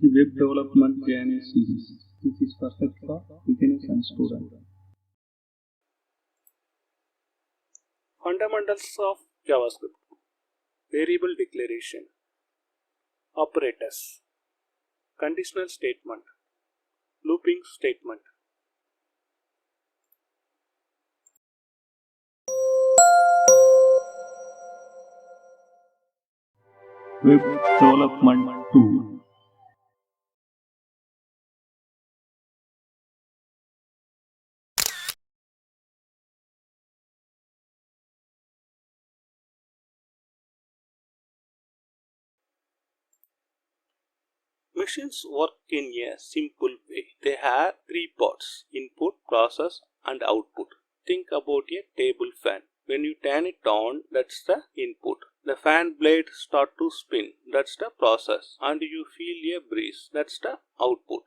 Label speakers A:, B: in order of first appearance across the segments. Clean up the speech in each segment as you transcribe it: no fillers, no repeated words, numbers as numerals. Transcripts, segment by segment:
A: The web development journey series. This is perfect for beginners and students.
B: Fundamentals of JavaScript. Variable declaration. Operators. Conditional statement. Looping statement.
A: Web development tool.
B: Machines work in a simple way. They have three parts: input, process, and output. Think about a table fan. When you turn it on, that's the input. The fan blade start to spin, that's the process. And you feel a breeze, that's the output.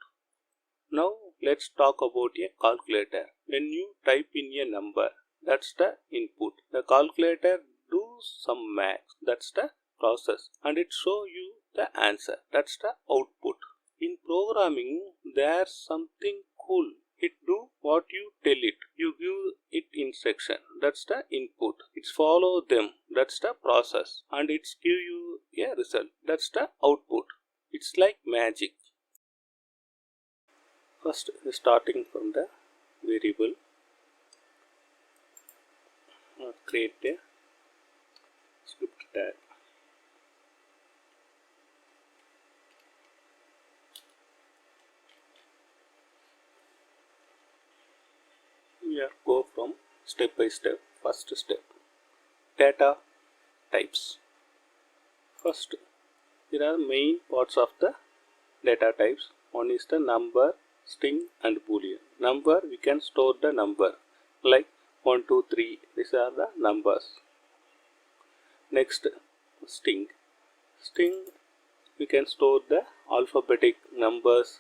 B: Now let's talk about a calculator. When you type in a number, that's the input. The calculator does some math, that's the process, and it shows you the answer, that's the output. In programming, there's something cool. It do what you tell it. You give it instruction, that's the input. It's follow them, that's the process, and it's give you a result, that's the output. It's like magic. First, starting from the variable, create a script tag. Go from step by step. First step, data types. First, there are main parts of the data types. One is the number, string, and boolean. Number, we can store the number like 1, 2, 3. These are the numbers. Next, string. String, we can store the alphabetic numbers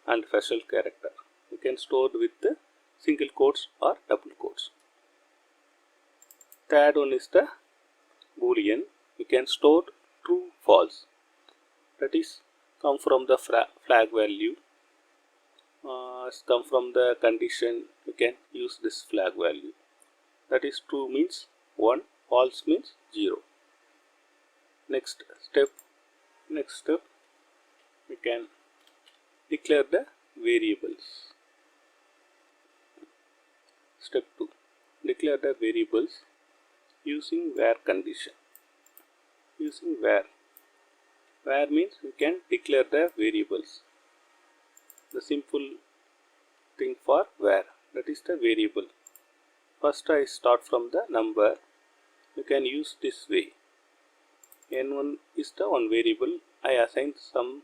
B: and special character. We can store with the single quotes or double quotes. Third one is the boolean. We can store true, false. That is come from the flag value. Come from the condition. We can use this flag value. That is true means 1, false means 0. Next step, we can declare the variables. Step 2, declare the variables using where condition. Using where. Where means we can declare the variables. The simple thing for where, that is the variable. First I start from the number. You can use this way. N1 is the one variable. I assign some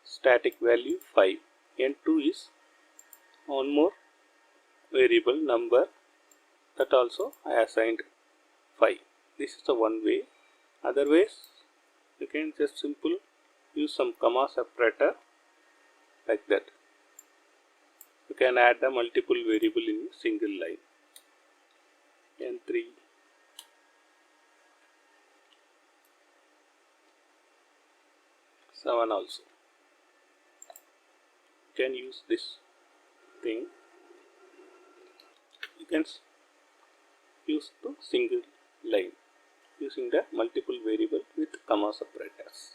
B: static value 5. N2 is one more variable number, that also I assigned 5. This is the one way. Otherwise, you can just simple use some comma separator like that. You can add the multiple variable in a single line. N3, seven also. You can use this thing. You can use the single line using the multiple variable with comma separators.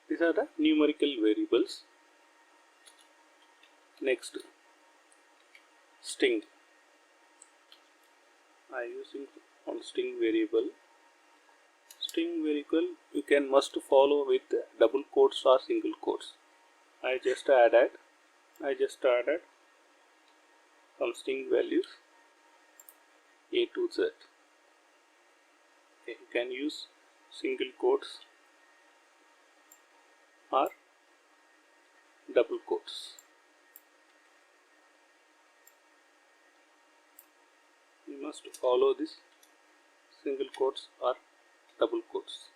B: These are the numerical variables. Next, string. I using on string variable. String variable you can must follow with double quotes or single quotes. I just added some string values A to Z. Okay, you can use single quotes or double quotes. You must follow this single quotes or double quotes.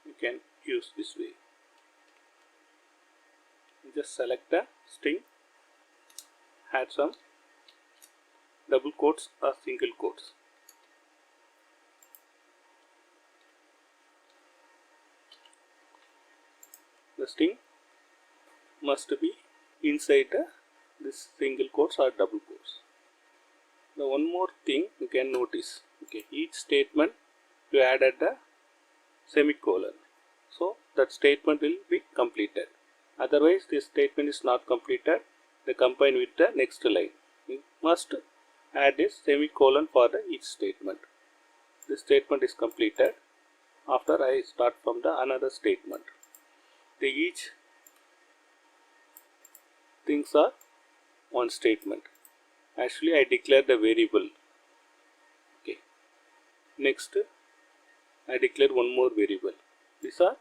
B: You can use this way. Just select the string, add some double quotes or single quotes. the string must be inside this single quotes or double quotes. Now one more thing you can notice, okay, each statement you added a semicolon, so that statement will be completed. Otherwise this statement is not completed, they combine with the next line. You must add a semicolon for each statement. This statement is completed after I start from the another statement. The each things are one statement. Actually I declare the variable. Okay. Next I declare one more variable. These are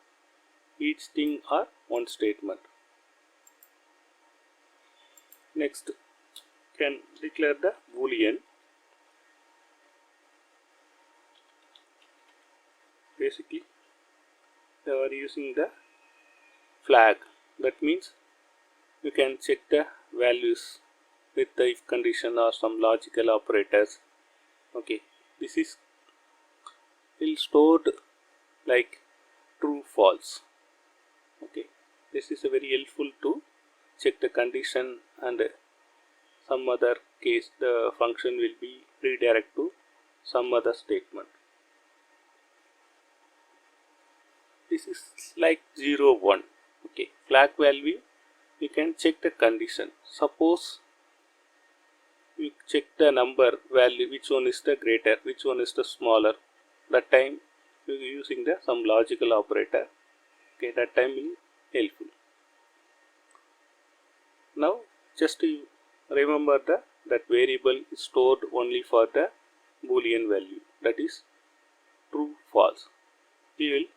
B: each thing are one statement. Next can declare the boolean. Basically they are using the flag. That means you can check the values with the if condition or some logical operators. Okay, this is will stored like true false. Okay, this is a very helpful to check the condition, and some other case the function will be redirect to some other statement. This is like 0 1. Okay, flag value you can check the condition. Suppose you check the number value, which one is the greater, which one is the smaller. That time you are using the some logical operator. Okay, that time will helpful. Now just you remember that variable is stored only for the boolean value, that is true false. We will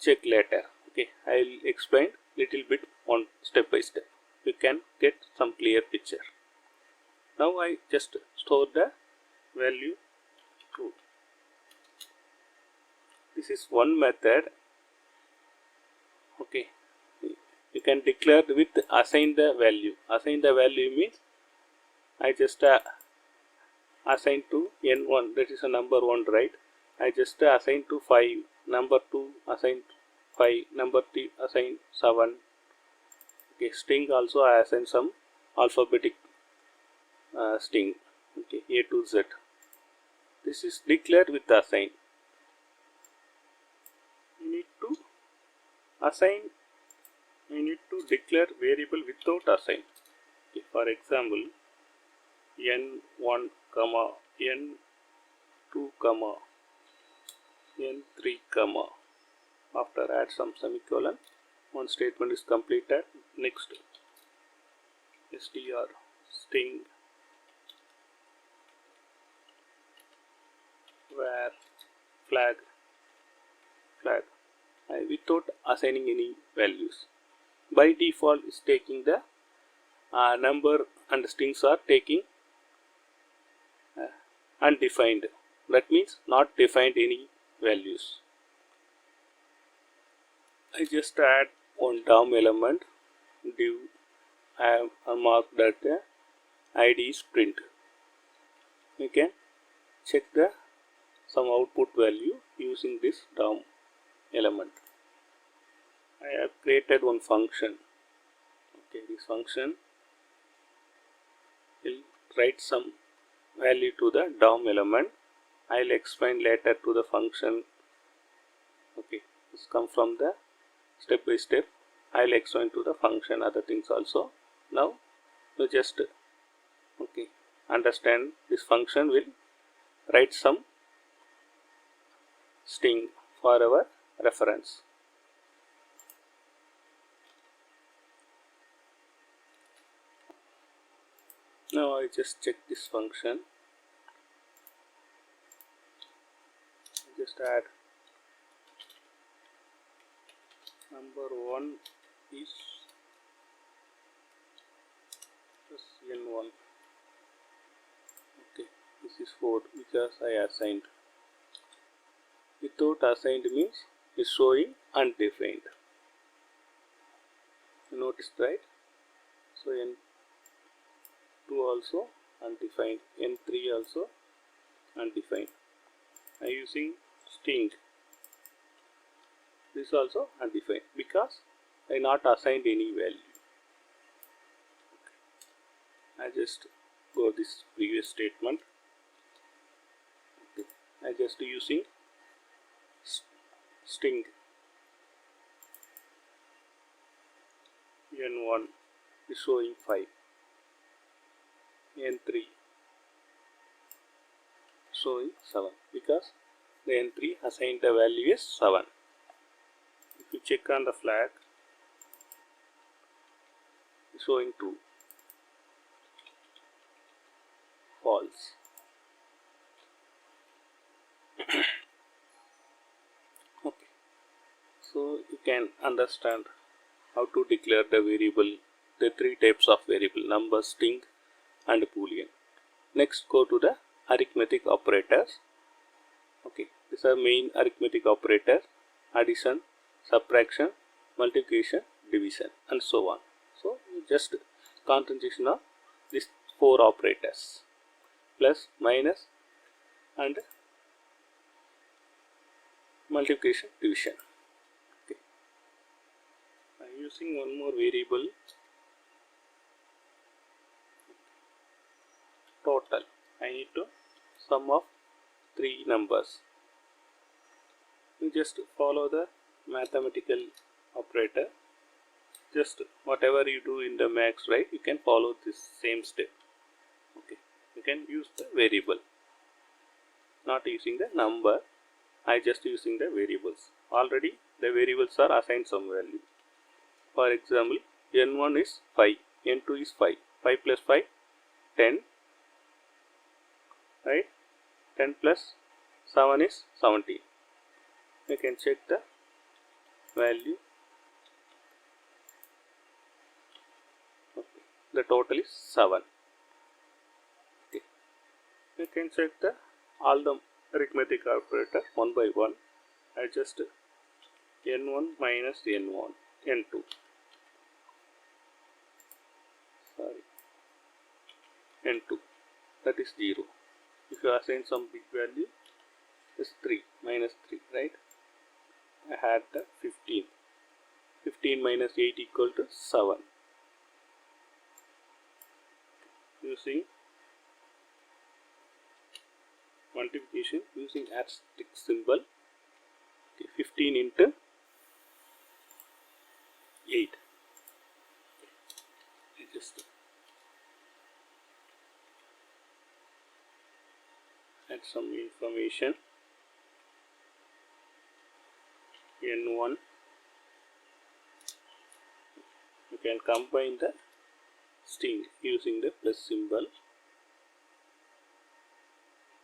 B: check later. Okay, I will explain little bit on step by step. You can get some clear picture. Now I just store the value true. This is one method. Okay, you can declare with assign the value. Assign the value means I just assign to n1, that is a number 1, right? I just assign to 5, number 2 assign 5, number 3 assign 7. Okay, string also I assign some alphabetic string. Okay, A to Z. This is declared with assign. You need to assign. You need to declare variable without assign. Okay, for example, n1 comma n2 comma n3 comma. After add some semicolon, one statement is completed. Next str string where flag without assigning any values. By default is taking the number, and strings are taking undefined. That means not defined any values. I just add one DOM element div. I have marked that the id is print. You can check the some output value using this DOM element. I have created one function. Okay, this function will write some value to the DOM element. I will explain later to the function. Okay, this come from the step by step. I will explain to the function other things also. Now you just understand this function will write some string for our reference. Now I just check this function. Just add number 1 is plus n1. Okay, this is 4 because I assigned. Without assigned means it's showing undefined. You noticed, right? So n2 also undefined, n3 also undefined. I using string. This also undefined because I not assigned any value. I just go this previous statement. Okay. I just using string n1 is showing 5, n3 showing 7 because the n3 assigned the value is 7. If you check on the flag, it's showing 2, false. Okay, so you can understand how to declare the variable, the three types of variable: number, string and boolean. Next, go to the arithmetic operators. Okay, these are main arithmetic operators: addition, subtraction, multiplication, division, and so on. So just concentration on these four operators: plus, minus, and multiplication, division. Okay, I am using one more variable, total. I need to sum of three numbers. You just follow the mathematical operator. Just whatever you do in the max, right, you can follow this same step. Okay, you can use the variable, not using the number. I just using the variables. Already the variables are assigned some value. For example, n1 is 5, n2 is 5, 5 plus 5, 10, right? 10 plus 7 is 17. You can check the value. Okay, the total is 7. Okay, you can check the all the arithmetic operator one by one. I just n1 minus n1, n2. Sorry, n2, that is 0. If you assign some big value, is 3, minus 3, right? I had the 15. 15 minus 8 equal to 7. Using multiplication, using asterisk symbol. Okay, 15 into 8. I just add some information. n1, you can combine the string using the plus symbol.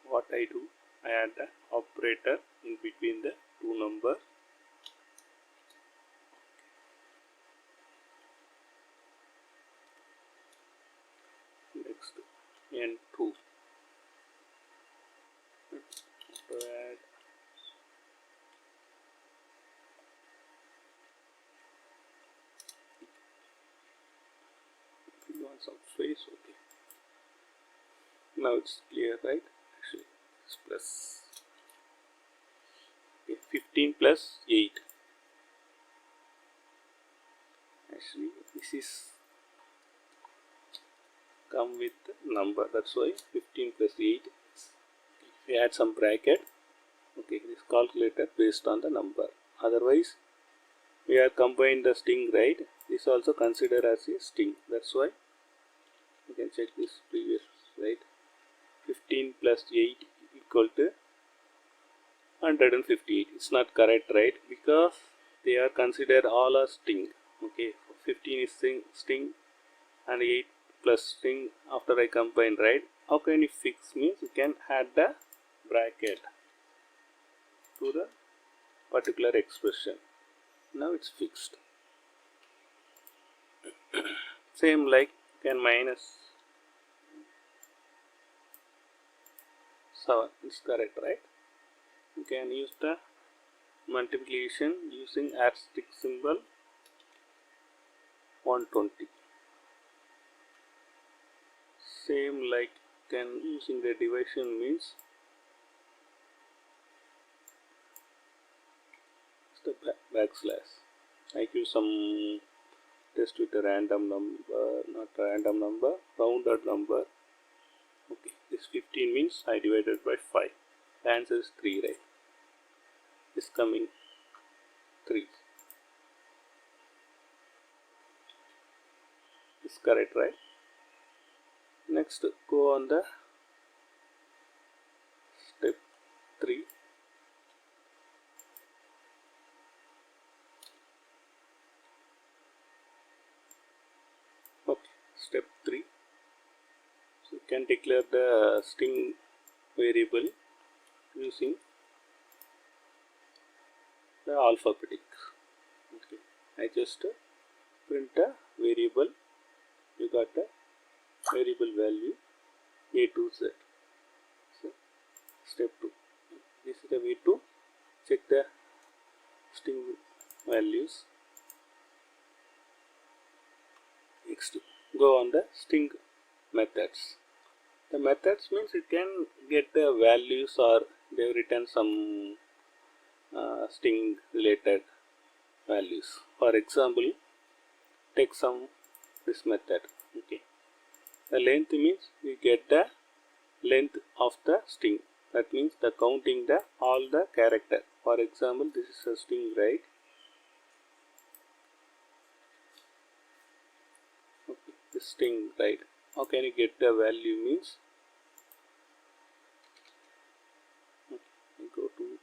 B: What I do, I add the operator in between the two numbers. Next, n2. So add some space. Okay, now it's clear, right? Actually it's plus. Okay, 15 plus 8. Actually this is come with the number, that's why 15 plus 8. If we add some bracket, okay, this calculated based on the number. Otherwise we are combined the string, right? This also considered as a string. That's why you can check this previous, right? 15 plus 8 equal to 158. It's not correct, right? Because they are considered all as string. Okay, 15 is string and 8 plus string after I combine, right? How can you fix? Means you can add the bracket to the particular expression. Now it's fixed. Same like can minus 7. It's correct, right? You can use the multiplication using asterisk symbol 120. Same like can using the division means the backslash. I give some test with a random number, not random number, rounded number. Okay, this 15 means I divided by 5. The answer is 3, right? Is coming 3. Is correct, right? Next, go on the step 3. Okay, step 3. So you can declare the string variable using the alphabetic. Okay, I just print a variable. You got a variable value A to Z. So step 2. This is the way to check the string values. Next, go on the string methods. The methods means you can get the values or they have written some string related values. For example, take this method. Okay, the length means we get the length of the string. That means the counting the all the character. For example, this is a string, right? Okay, this string, right? How can you get the value means? Okay, go to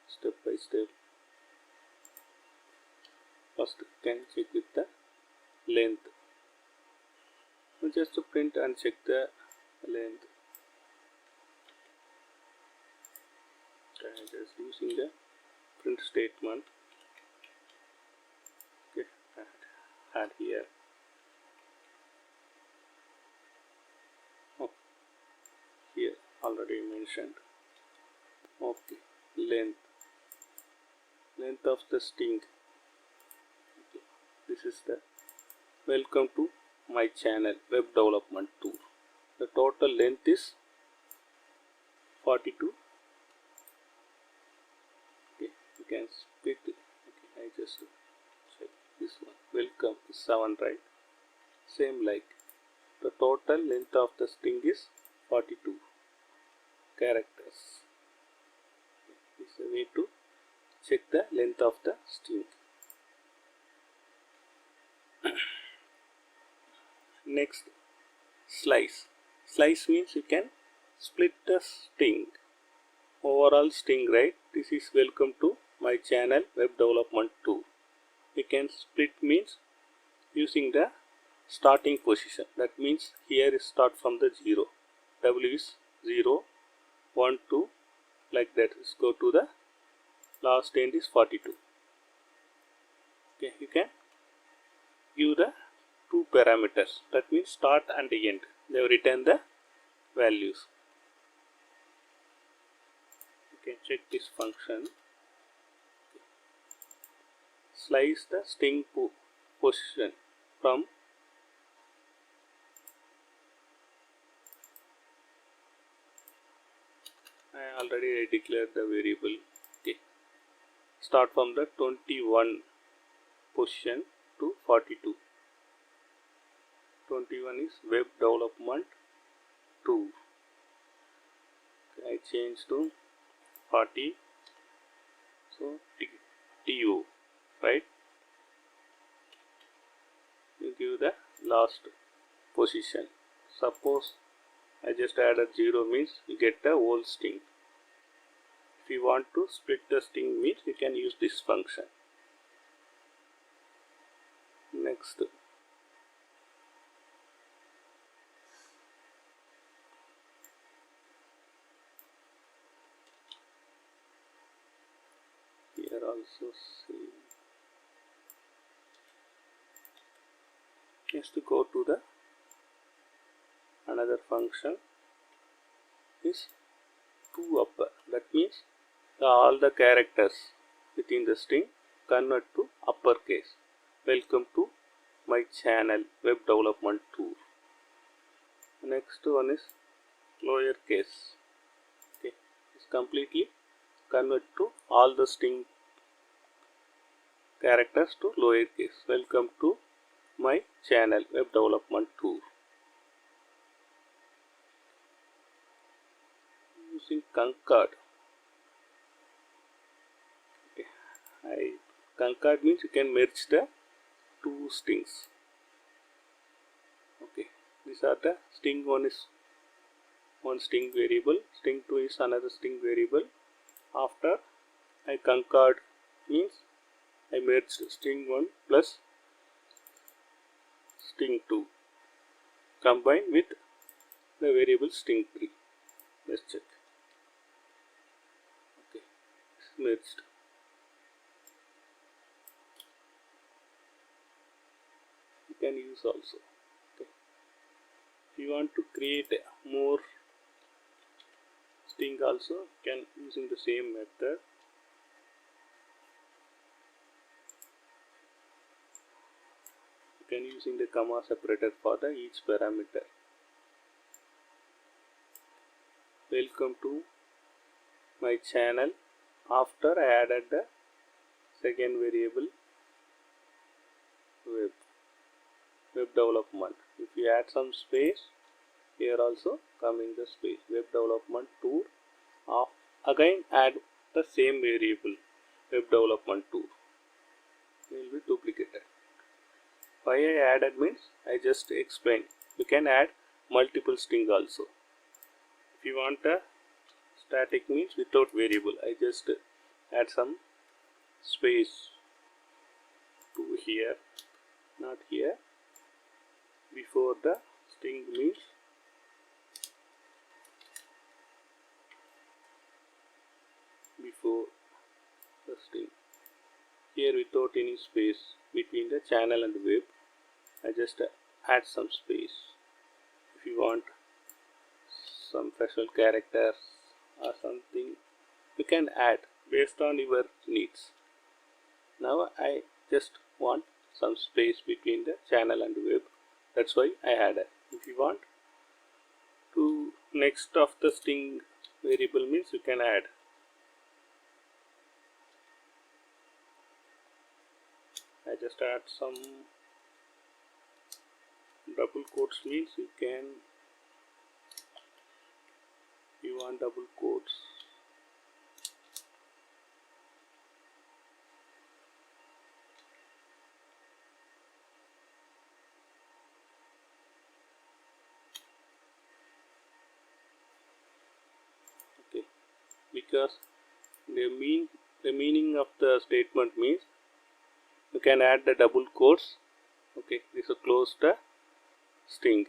B: step by step. First, you can check with the length. So just to print and check the length. Okay, just using the print statement. Okay, add here. Oh, here already mentioned. Okay, length of the string. Okay, this is the welcome to my channel web development tool. The total length is 42. Okay, you can split it. Okay, I just check this one. Welcome is 7, right? Same like the total length of the string is 42 characters. This is a way to check the length of the string. Next, slice. Slice means you can split the string. Overall string, right? This is welcome to my channel web development tool. You can split means using the starting position. That means here is start from the 0. W is 0, 1, 2, like that. Let's go to the last end is 42. Okay, you can give the 2 parameters. That means start and end. They have written the values. You can check this function. Slice the string position from I already declared the variable. Okay, start from the 21 position to 42. 21 is web development 2. Okay, I change to 40. So TO, right? You give the last position. Suppose I just added 0 means you get the whole string. If you want to split the string means you can use this function. Next, here also see. Next, to go to the another function is to upper. That means all the characters within the string convert to uppercase. Welcome to my channel web development tool. Next one is lowercase. Okay, it's completely convert to all the string characters to lowercase. Welcome to my channel, Web Development Tour. Using concord. Okay. Concord means you can merge the two strings. Okay, these are the string. One is one string variable, string 2 is another string variable. After I concord means I merged string 1 plus string 2 combined with the variable string 3. Let's check. Okay, it's merged. You can use also. Okay. If you want to create more string also, you can using the same method. You can using the comma separator for the each parameter. Welcome to my channel. After I added the second variable web development. If you add some space, here also coming the space, Web Development Tour. Again add the same variable, Web Development Tour. It will be duplicated. Why I added means I just explained. You can add multiple string also. If you want a static means without variable, I just add some space to here, not here. Before the string means before the string. Here without any space between the channel and the web, I just add some space. If you want some special characters or something, you can add based on your needs. Now I just want some space between the channel and the web. That's why I added. If you want to next of the string variable means you can add. I just add some double quotes means you want double quotes. Okay, because the meaning of the statement means you can add the double quotes. Okay, this will close the string.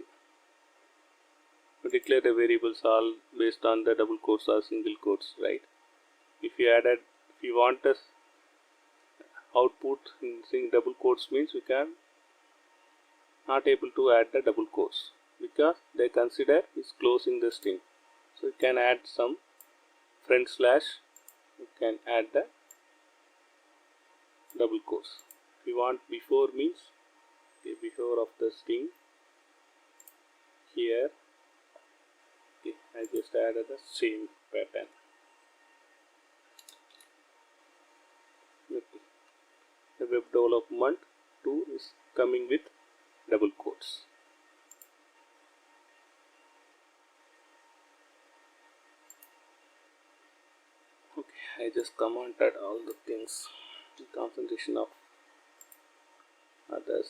B: You declare the variables all based on the double quotes or single quotes, right? If you want the output in double quotes means you can not able to add the double quotes because they consider is closing the string. So you can add some front slash. You can add the double quotes. If you want before means before of the string here. Okay, I just added the same pattern. Okay. The Web Development Tour is coming with double quotes. Okay, I just commented all the things. The concentration of others.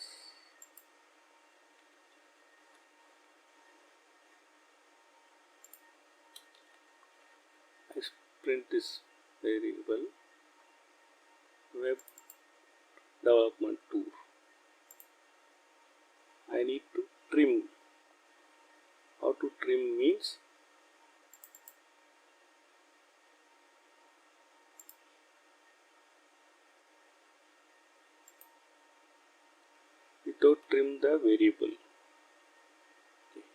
B: I print this variable Web Development Tour. I need to trim. How to trim means without trim the variable. Okay.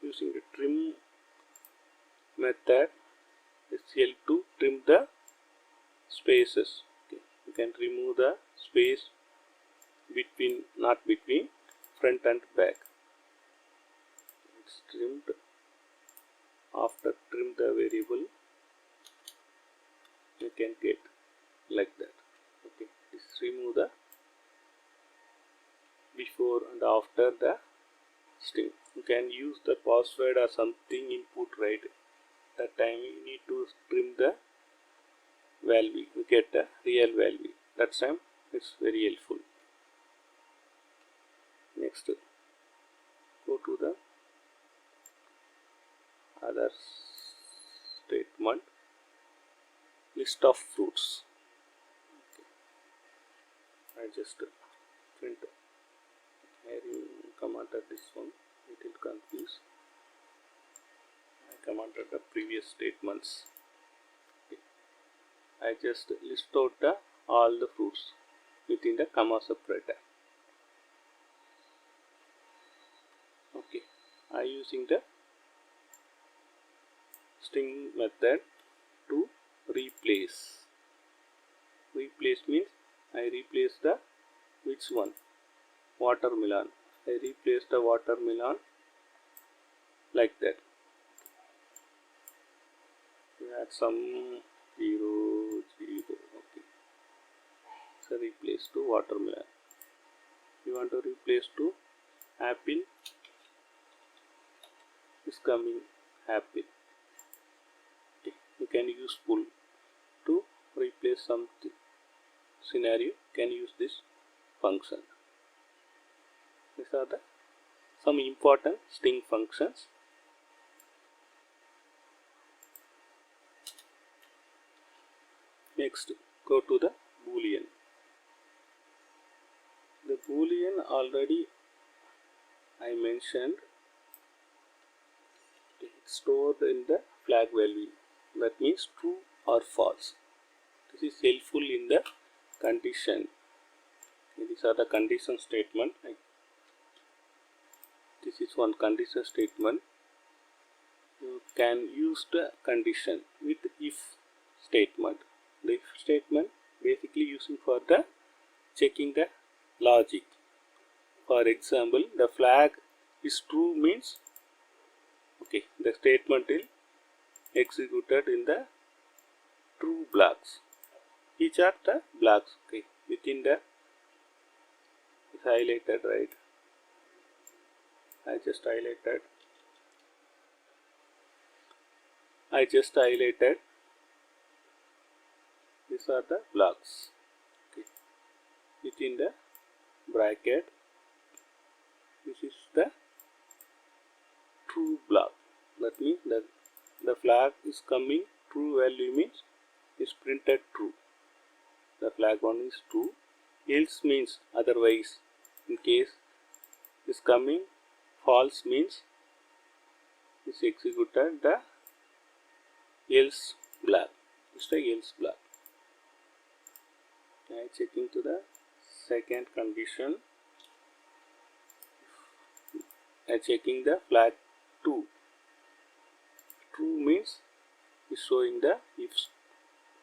B: Using the trim method, it's help to trim the spaces. Okay. You can remove the space between, not between front and back. It's trimmed. After trim the variable, you can get like that. Okay, Just remove the before and after the string. You can use the password or something input, right? That time you need to trim the value, you get the real value. That time it's very helpful. Next, go to the other statement, list of fruits. I just print. I commented this one, it will confuse. I commented the previous statements. Okay. I just list out all the fruits within the comma separator. Okay, I using the string method to replace. Replace means I replace the which one? Watermelon. I replace the watermelon like that. We add some 0, 0. Okay. So replace to watermelon. You want to replace to apple. Is coming apple. Okay. You can use full to replace some scenario. You can use this function. These are the some important string functions. Next, go to the boolean. The boolean already I mentioned, it's stored in the flag value. That means true or false. This is helpful in the condition. These are the condition statement. This is one condition statement. You can use the condition with if statement. The if statement basically using for the checking the logic. For example, the flag is true means okay, the statement will executed in the true blocks. Each are the blocks. Okay, within the is highlighted, right? I just highlighted. These are the blocks. Okay. Within the bracket, this is the true block. That means that the flag is coming true value means is printed true. The flag one is true. Else means otherwise. In case is coming false means is executed the else block. It's the else block. I checking to the second condition. I checking the flag 2. True means is showing the if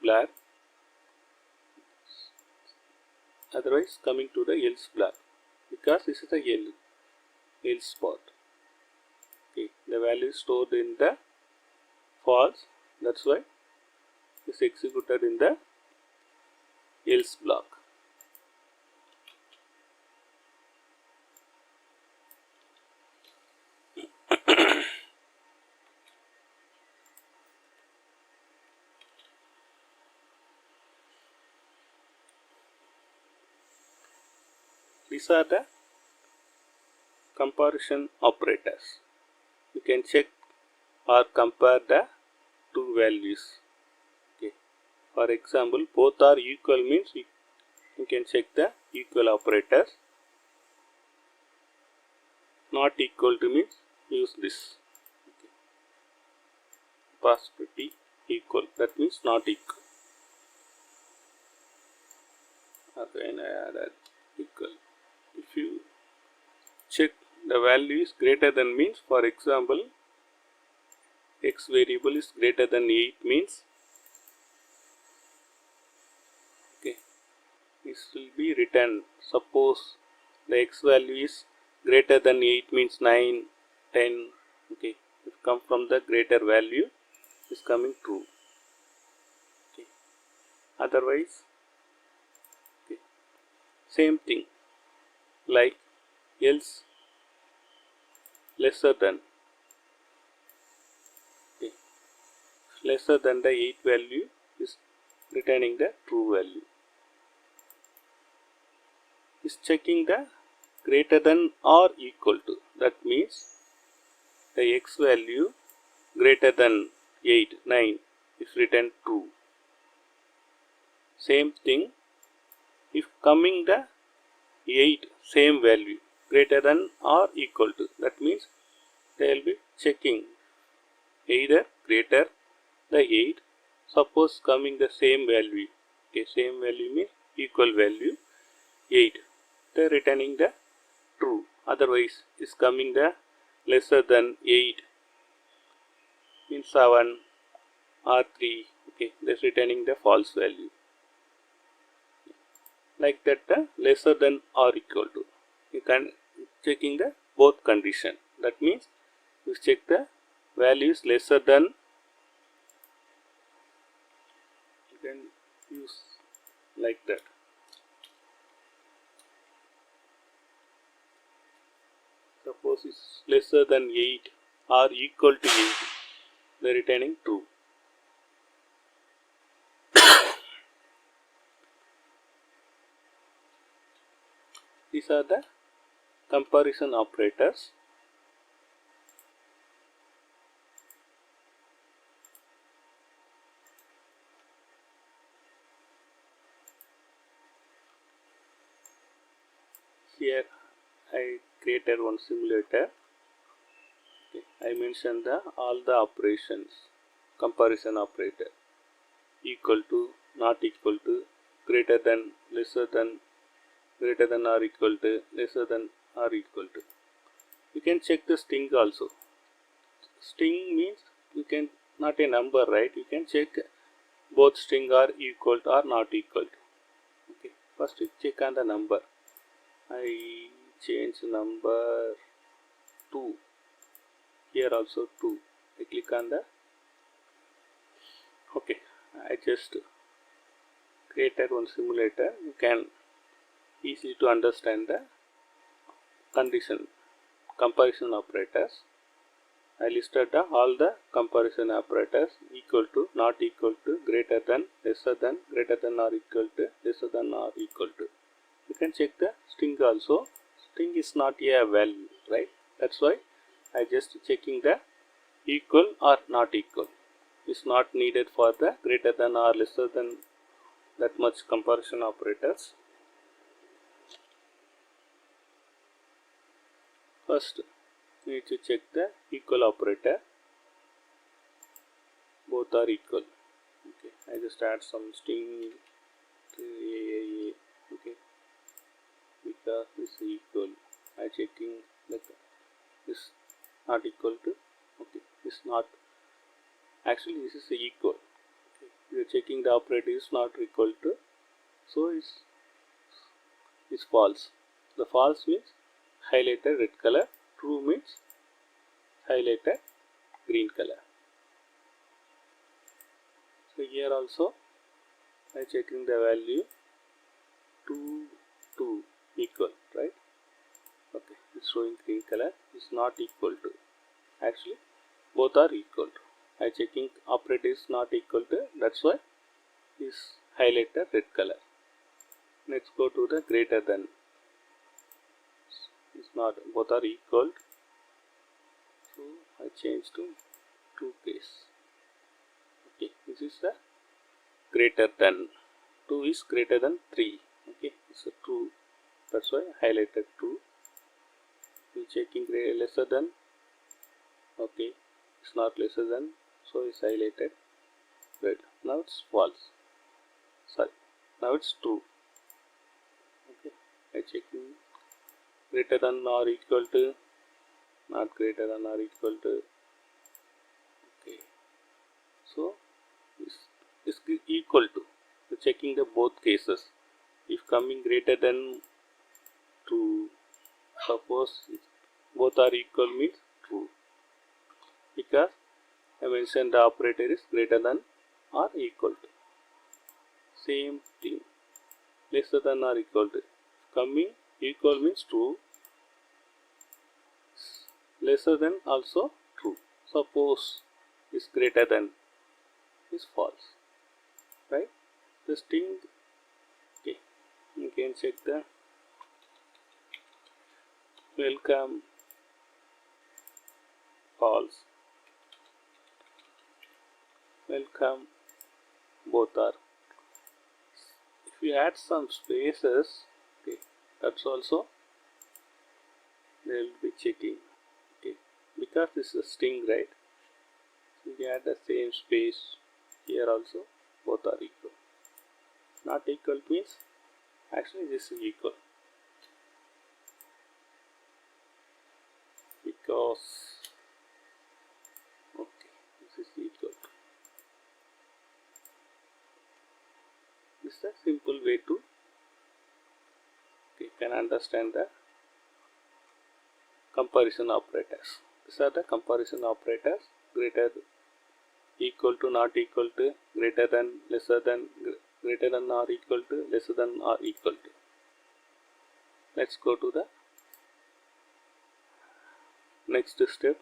B: block. Otherwise coming to the else block because this is the else part. Okay, the value is stored in the false. That's why it's executed in the else block. These are the comparison operators. You can check or compare the two values. Okay. For example, both are equal means you can check the equal operators. Not equal to means use this. Okay. Apostrophe equal, that means not equal. Again I added equal. If you check the value is greater than means, for example, x variable is greater than 8 means okay, this will be written. Suppose the x value is greater than 8 means 9, 10. Okay, if come from the greater value is coming true. Okay. Otherwise, okay, Same thing like else lesser than. Okay. Lesser than the 8 value is returning the true value. Is checking the greater than or equal to. That means the x value greater than 8, 9 is written true. Same thing if coming the 8 same value greater than or equal to, that means they will be checking either greater the 8, suppose coming the same value, okay, same value means equal value 8, they are returning the true. Otherwise is coming the lesser than 8 means 7 or 3, okay, they are returning the false value. Like that the lesser than or equal to, you can checking the both condition. That means you check the values lesser than, you can use like that. Suppose it's lesser than 8 or equal to 8, they are returning true. These are the comparison operators. Here I created one simulator. Okay. I mentioned all the operations, comparison operator, equal to, not equal to, greater than, lesser than, greater than or equal to, lesser than or equal to. You can check the string also. String means you can, not a number, right? You can check both string are equal to or not equal to. Okay. First you check on the number. I change number 2. Here also 2. I click on the, okay, I just created one simulator. You can easily to understand the condition comparison operators. I listed all the comparison operators: equal to, not equal to, greater than, lesser than, greater than or equal to, lesser than or equal to. You can check the string also. String is not a value, right? That's why I just checking the equal or not equal. Is not needed for the greater than or lesser than that much comparison operators. First we need to check the equal operator. Both are equal. Okay, I just add some string to a, okay, because this is equal. I checking like this not equal to, okay, this not, actually this is equal. Okay. You are checking the operator is not equal to, so is false. The false means highlighted red color, true means highlighted green color. So here also I checking the value 2 equal, right? Okay, it's showing green color, is not equal to. Actually both are equal to. I checking operator is not equal to, that's why is highlighted red color. Let's go to the greater than. Is not, both are equal, so I change to true case. Okay, this is the greater than. 2 is greater than 3. Okay, it's a true, that's why I highlighted true. We checking lesser than, okay, it's not lesser than, so it's highlighted red. Now it's false, sorry, now it's true. Okay, I checking greater than or equal to, not greater than or equal to. Okay, so is equal to. So checking the both cases. If coming greater than true, suppose both are equal means true, because I mentioned the operator is greater than or equal to. Same thing, lesser than or equal to. coming equal means true, lesser than also true. Suppose is greater than is false, right? The string, okay, you can check the welcome false, welcome both are. If you add some spaces, okay, that's also they will be checking, okay, because this is a string, right? So you add the same space here also, both are equal. Not equal means actually this is equal, because okay, this is equal. This is a simple way to can understand the comparison operators. These are the comparison operators: greater, equal to, not equal to, greater than, lesser than, greater than or equal to, lesser than or equal to. Let's go to the next step.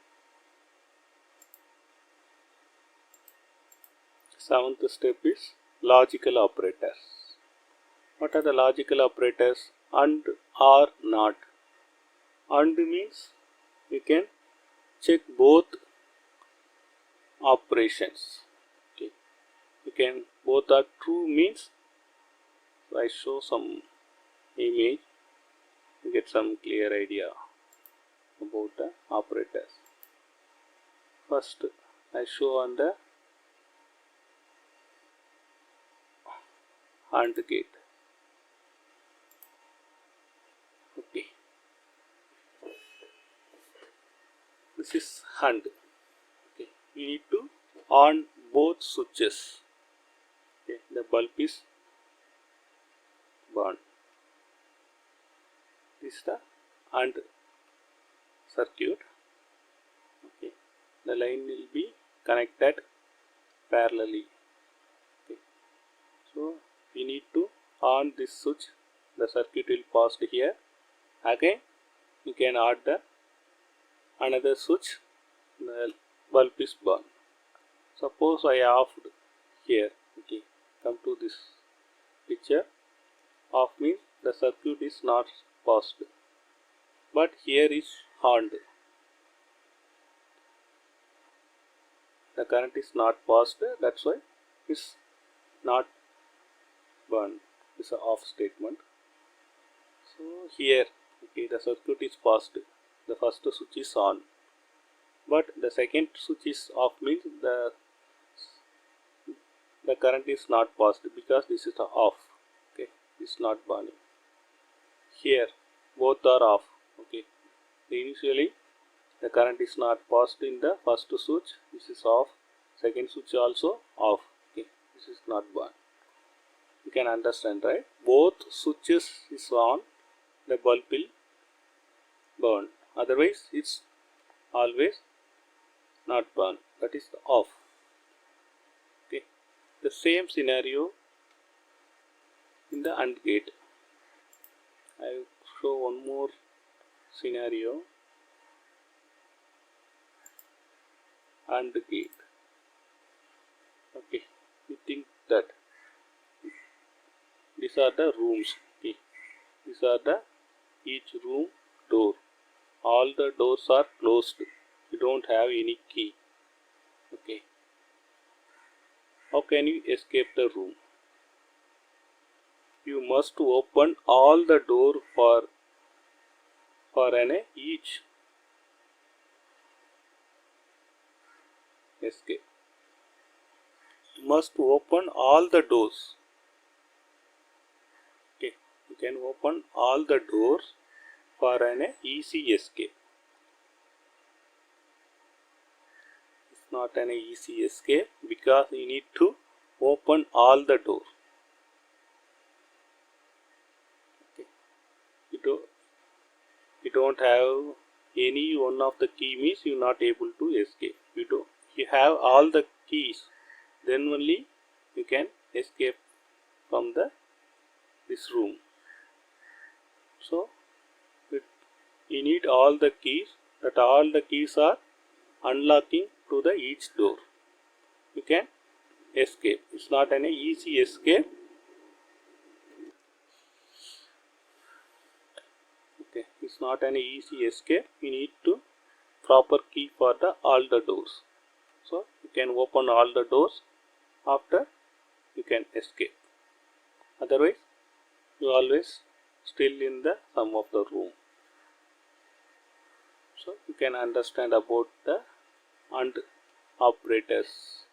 B: Seventh step is logical operators. What are the logical operators? And, or, not. And means you can check both operations. Okay, you can both are true means. So I show some image to get some clear idea about the operators. First, I show on the AND gate. Okay, this is AND. Okay, you need to on both switches. Okay, the bulb is burned. This is the AND circuit. Okay, the line will be connected parallelly. Okay, so we need to on this switch. The circuit will pass here. Again, you can add the another switch. The bulb is burned. Suppose I offed here. Okay, come to this picture. Off means the circuit is not passed, but here is on. The current is not passed, that's why it's not burned. It's an off statement. So here, okay, the circuit is passed. The first switch is on, but the second switch is off means the current is not passed because this is off. Okay, it's not burning. Here both are off. Okay, initially the current is not passed in the first switch. This is off. Second switch also off. Okay, this is not burned. You can understand, right? Both switches is on, the bulb will burn. Otherwise, it's always not burn. That is the off. Okay, the same scenario in the AND gate. I will show one more scenario. AND gate. Okay, you think that these are the rooms. Okay, these are the each room door. All the doors are closed. You don't have any key. Okay, how can you escape the room? You must open all the door for each escape. You must open all the doors. Okay, you can open all the doors for an easy escape. It's not an easy escape because you need to open all the doors. Okay, you don't have any one of the key means you are not able to escape. You have all the keys, then only you can escape from this room. So you need all the keys, that all the keys are unlocking to the each door. You can escape. It's not an easy escape. Okay, it's not an easy escape. You need to proper key for all the doors. So you can open all the doors. After you can escape. Otherwise, you always still in the some of the room. So you can understand about the AND operators.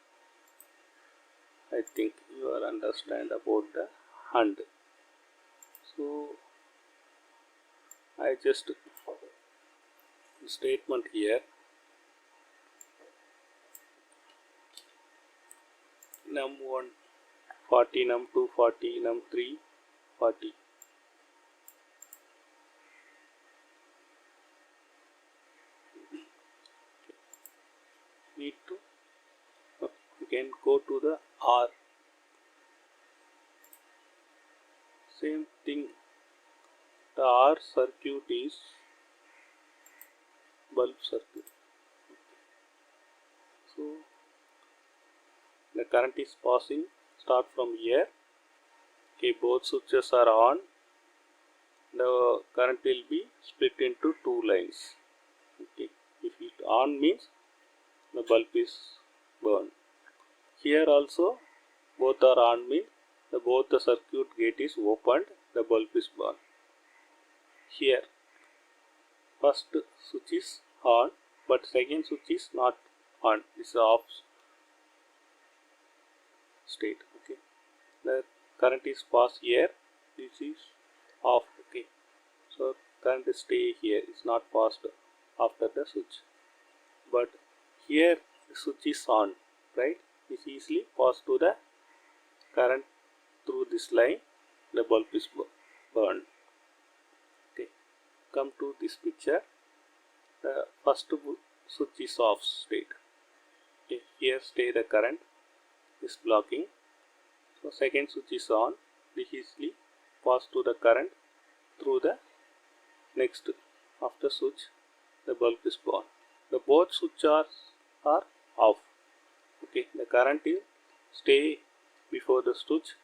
B: I think you are understand about the AND. So I just statement here. Num1 40, num2 40, num3 40. Need to you can go to the R. Same thing. The R circuit is bulb circuit. So the current is passing. Start from here. Okay, both switches are on. The current will be split into two lines. Okay, if it on means the bulb is burned. Here also both are on means both the circuit gate is opened, the bulb is burned. Here first switch is on, but second switch is not on, it's off state. Okay, the current is passed here, this is off. Okay, so current stay here, is not passed after the switch, but here the switch is on, right? It's easily passed to the current through this line, the bulb is burned. Okay, come to this picture. The first switch is off state. Okay, here stay the current is blocking. So second switch is on. This easily pass to the current through the next. After switch, the bulb is burned. The both switches are off. Okay, the current is stay before the switch,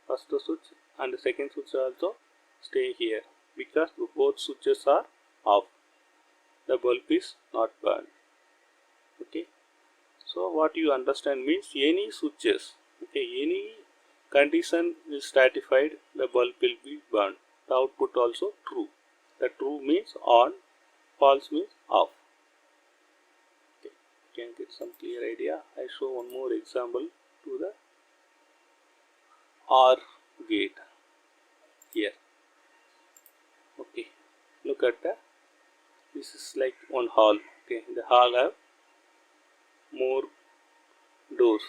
B: first switch, and the second switch also stay here because both switches are off. The bulb is not burned. Okay, so what you understand means any switches, okay, any condition is satisfied, the bulb will be burned. The output also true. The true means on, false means off. Okay, you can get some clear idea. I show one more example to the OR gate here. Okay, look at the, this is like one hall. Okay, the hall have more doors,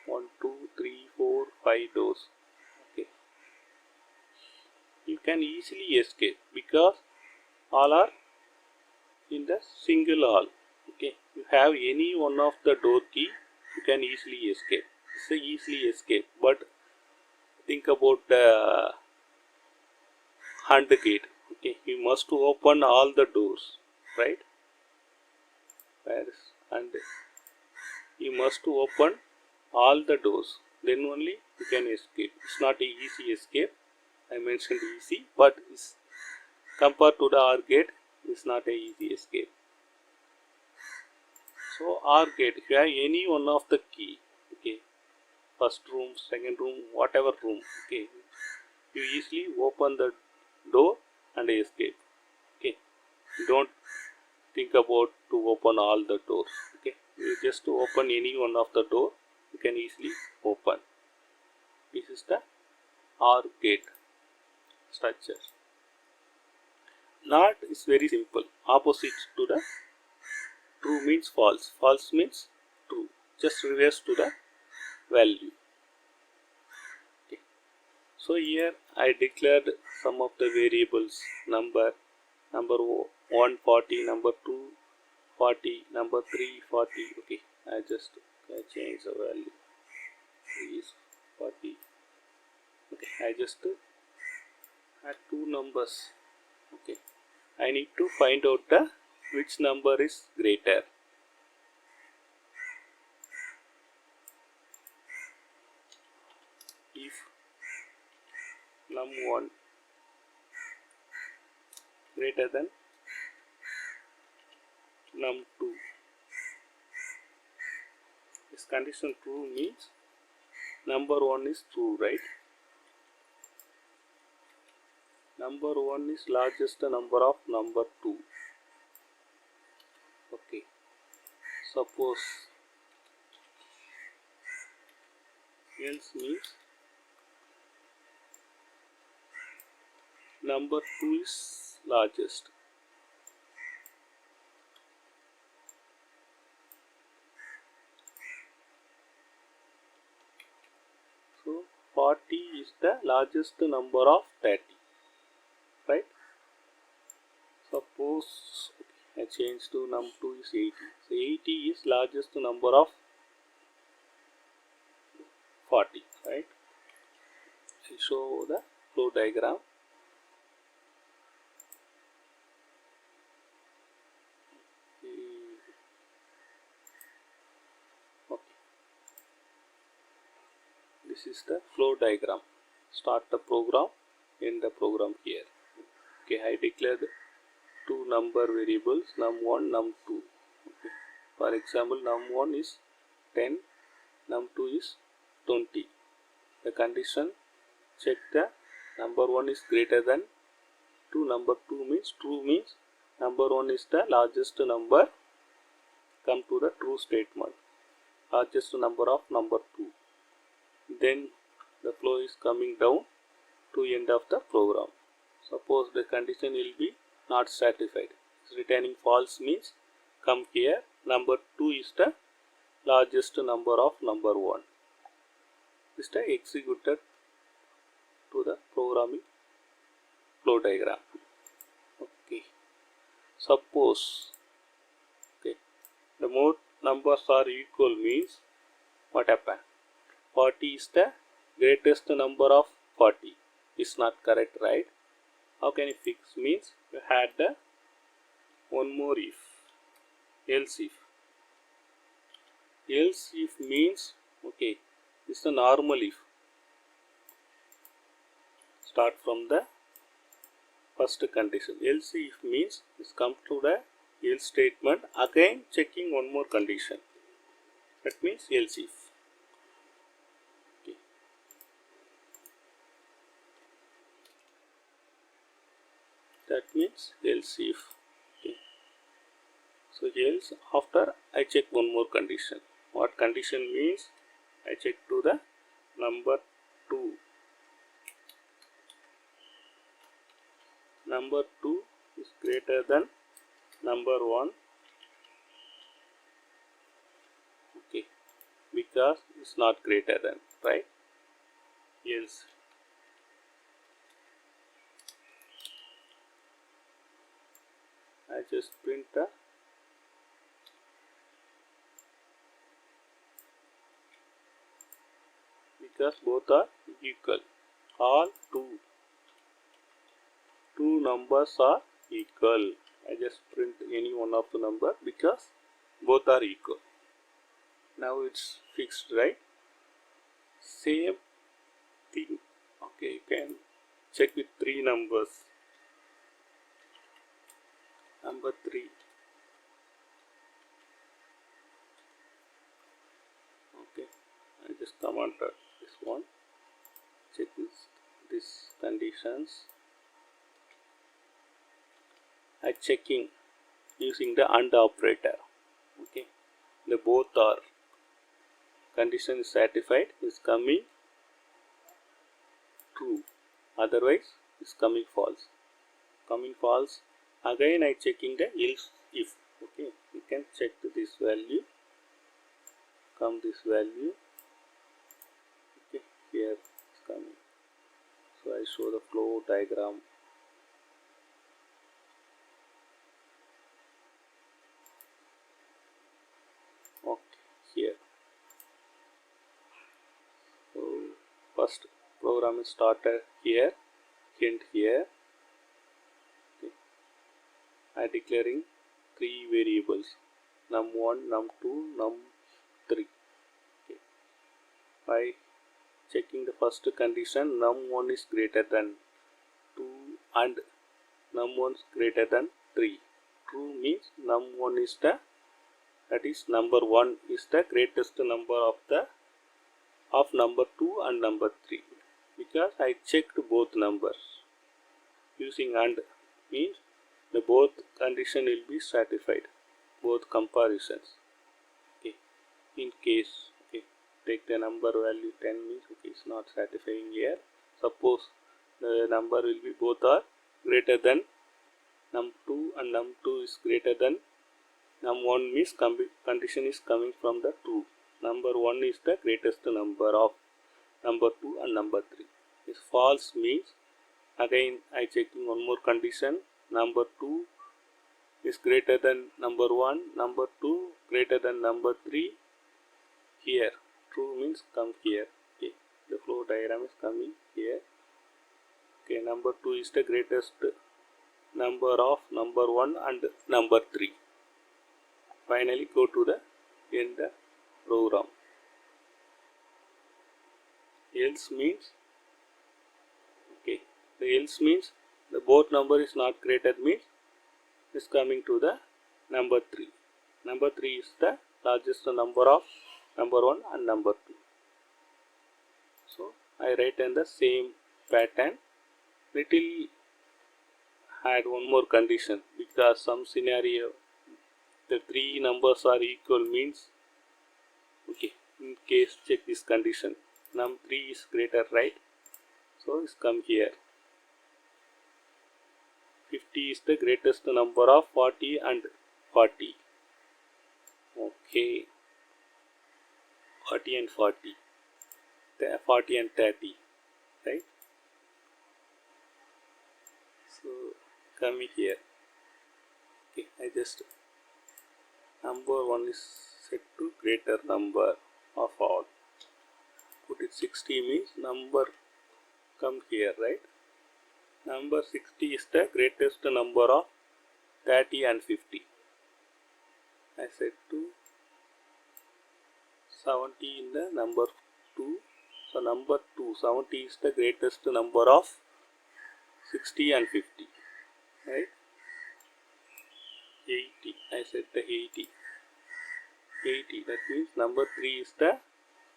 B: 1 2 3 4 5 doors. Okay, you can easily escape because all are in the single hall. Okay, you have any one of the door key, you can easily escape. It's a easily escape, but think about the AND gate. Okay, you must open all the doors, right? And you must open all the doors, then only you can escape. It's not an easy escape. I mentioned easy, but it's, compared to the OR gate, it's not an easy escape. So OR gate, if you have any one of the key, okay, first room, second room, whatever room, okay, you easily open the door and escape. Okay, don't think about to open all the doors. Okay, you just to open any one of the door, you can easily open. This is the OR gate structure. NOT is very simple. Opposite to the true means false. False means true. Just reverse to the value. Okay. So here I declared some of the variables, number 140, number 240, number 340. Okay, I just change the value. 3 is 40. Okay, I just add two numbers. Okay, I need to find out the which number is greater. If num1 greater than num2, this condition true means number 1 is true, right? Number 1 is largest number of number 2. Okay, suppose else means number 2 is largest. So 40 is the largest number of 30, right? Suppose I change to num2 is 80. So 80 is largest number of 40, right? I show the flow diagram. Okay. This is the flow diagram. Start the program, end the program here. Okay, I declared two number variables num1, num2. Okay. For example, num1 is 10, num2 is 20. The condition check the number 1 is greater than 2, number 2 means true means number 1 is the largest number, come to the true statement, largest number of number 2. Then the flow is coming down to end of the program. Suppose the condition will be not satisfied. It's returning false means come here, number 2 is the largest number of number 1. This is executed to the programming flow diagram. Okay. Suppose the more numbers are equal means what happen? 40 is the greatest number of 40. Is not correct, right? How can you fix? Means you had the one more if, else if. Else if means okay, this is a normal if. Start from the first condition. Else if means this come to the else statement, again checking one more condition. That means else if. Okay. That means else if. Okay. So else after I check one more condition. What condition means? I check to the number 2. Number 2 is greater than number 1. Okay, because it's not greater than, right? Else. I just print the because both are equal. All two numbers are equal. I just print any one of the number because both are equal. Now it's fixed, right? Same thing. Okay, you can check with 3 numbers. Number 3. Okay, I just commented this one. Check this conditions. I checking using the AND operator. Okay, the both are condition is satisfied, is coming true, otherwise is coming false. Coming false, again I checking the else if. Okay, you can check this value, come this value. Okay, here it's coming. So I show the flow diagram. Okay, here. So first program is started here, end here. Okay. I declaring 3 variables, num1, num2, num3. Okay. By checking the first condition, num1 is greater than 2 and num1 is greater than 3. True means num1 is the, that is number 1 is the greatest number of number 2 and number 3, because I checked both numbers. Using AND means the both condition will be satisfied, both comparisons. Okay. In case, okay, take the number value 10 means okay, it's not satisfying here. Suppose the number will be both are greater than num2 and num2 is greater than num1 means condition is coming from the true. Number 1 is the greatest number of number 2 and number 3. If false means again I checking one more condition, number 2 is greater than number 1, number 2 greater than number 3. Here true means come here. Okay, the flow diagram is coming here. Okay, number 2 is the greatest number of number 1 and number 3. Finally go to the end the program. Else means, okay, the else means the both number is not greater means is coming to the number 3. Number 3 is the largest number of number 1 and number 2. So I write in the same pattern. Little add one more condition, because some scenario the 3 numbers are equal means, okay, in case check this condition, num3 is greater, right? So it's come here. 50 is the greatest number of 40 and 40. Okay, 40 and 40, 40 and 30, right? So coming here, okay, I just number 1 is set to greater number of all. Put it 60 means number come here, right? Number 60 is the greatest number of 30 and 50. I set to 70 in the number 2. So number 2, 70 is the greatest number of 60 and 50, right? 80, I set the 80. 80, that means number 3 is the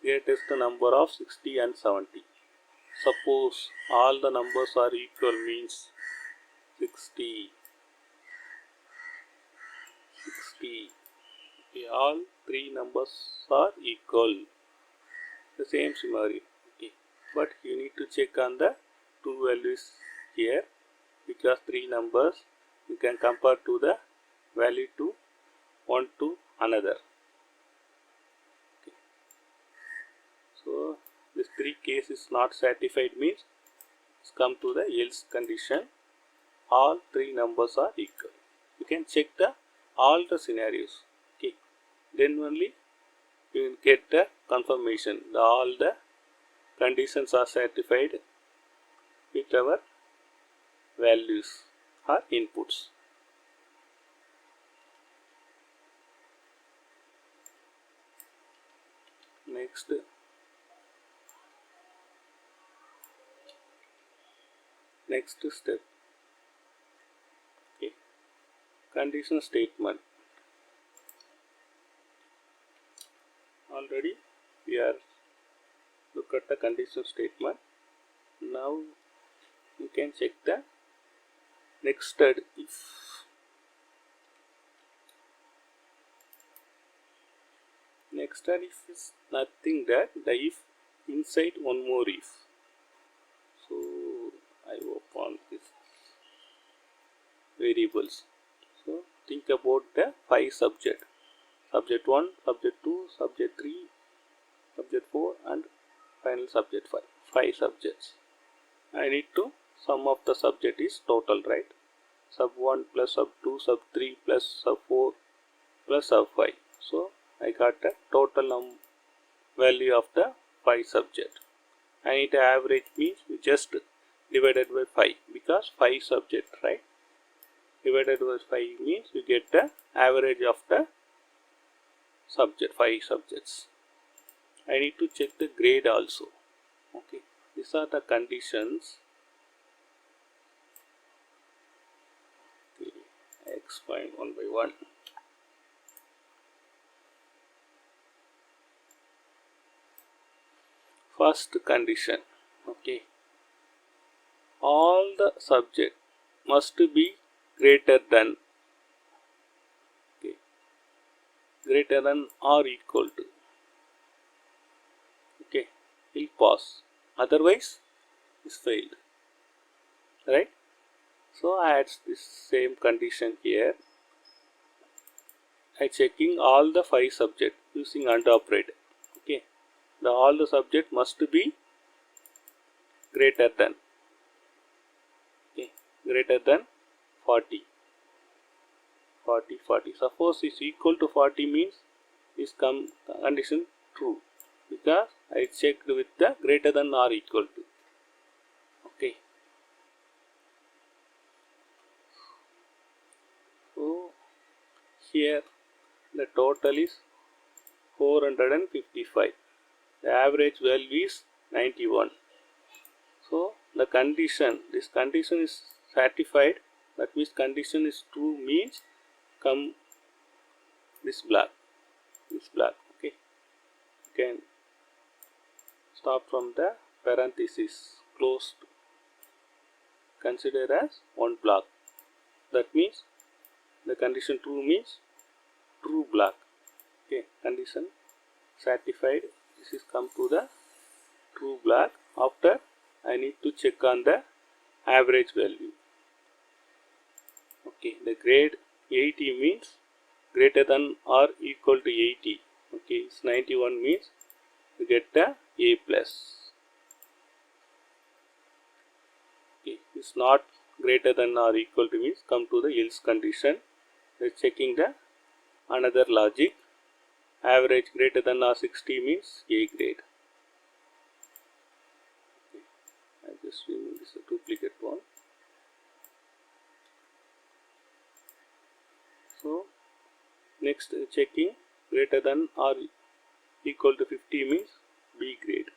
B: greatest number of 60 and 70. Suppose all the numbers are equal means 60. Okay, all 3 numbers are equal. The same scenario. Okay, but you need to check on the two values here, because 3 numbers you can compare to the value to one to another. Okay. So this 3 case is not satisfied means it's come to the else condition. All 3 numbers are equal. You can check the all the scenarios. Okay, then only you will get the confirmation. All the conditions are satisfied with our values or inputs. Next step. Okay, conditional statement. Already we are look at the conditional statement. Now you can check the nested if. Nested if is nothing that the if inside one more if. So I open this variables. So think about the 5 subject. Subject 1, subject 2, subject 3, subject 4 and final subject 5. 5 subjects. I need to sum of the subject is total, right? Sub 1 plus sub 2, sub 3 plus sub 4 plus sub 5. So I got the total value of the 5 subject. I need to average means we just divided by 5 because 5 subject, right? divided by 5 means you get the average of the subject, 5 subjects. I need to check the grade also. Okay, these are the conditions. Okay, I explain one by one. First condition, okay, all the subject must be greater than, okay, greater than or equal to, okay, will pass, otherwise is failed, right? So I add this same condition here. I checking all the 5 subject using AND operator. Okay, all the subject must be greater than, okay, greater than 40. Suppose is equal to 40 means is condition true, because I checked with the greater than or equal to. Okay, so here the total is 455. The average value is 91. So the condition, this condition is satisfied. That means condition is true means come this black. Okay, you can stop from the parenthesis closed. Consider as one block. That means the condition true means true block. Okay, condition satisfied. This is come to the true block. After I need to check on the average value. Okay, the grade 80 means greater than or equal to 80. Okay, it's 91 means you get the A plus. Okay, it's not greater than or equal to means come to the else condition. We're checking the another logic. Average greater than or 60 means A grade. Okay, I just remove this duplicate one. So next checking greater than or equal to 50 means B grade.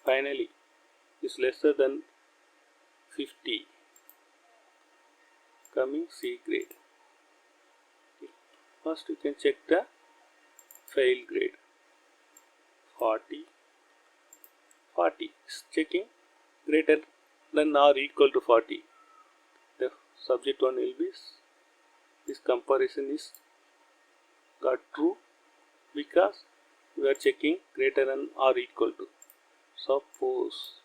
B: Finally, is lesser than 50 coming C grade. Okay. First you can check the fail grade. 40 is checking greater than or equal to 40. The subject one will be, this comparison is got true because we are checking greater than or equal to. Suppose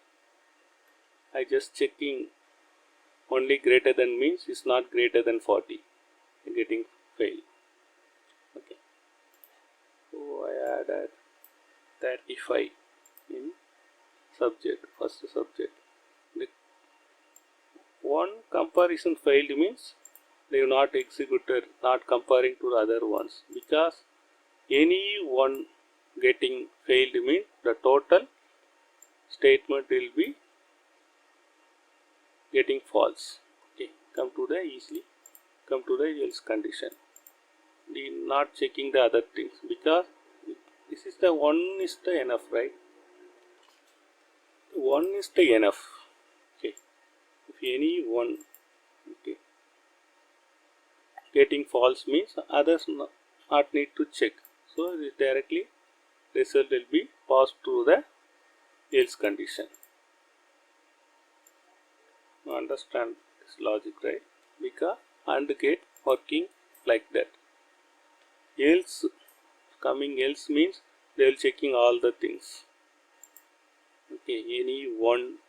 B: I just checking only greater than means is not greater than 40, getting fail. Okay, so I added 35 in subject, first subject. The one comparison failed means they have not executed, not comparing to the other ones, because any one getting failed means the total statement will be getting false. Okay, come to the else condition. Not checking the other things, because this is the one is the enough, right? One is the enough. Okay, if any one, okay, getting false means others not need to check. So directly result will be passed to the else condition. You understand this logic, right? Because AND gate working like that. Else, coming else means they will checking all the things. Okay, any one.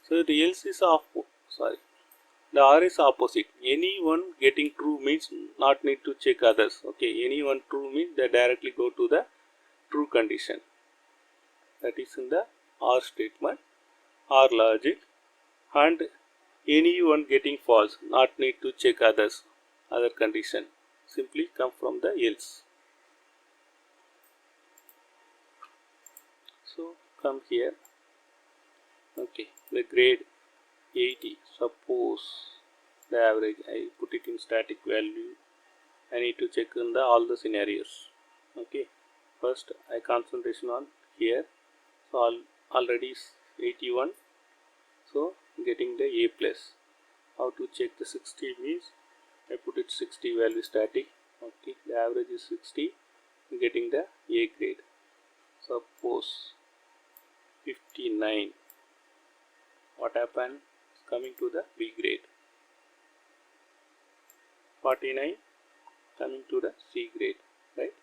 B: So the else is the R is opposite. Any one getting true means not need to check others. Okay, any one true means they directly go to the true condition. That is in the R statement, R logic. And anyone getting false, not need to check other condition, simply come from the else. So come here. Okay, the grade 80, suppose the average. I put it in static value. I need to check in all the scenarios. Okay, first I concentration on here. So already is 81. So getting the A plus. How to check the 60 means I put it 60 value static. Okay, the average is 60. Getting the A grade. Suppose 59. What happened? Coming to the B grade. 49 coming to the C grade, right?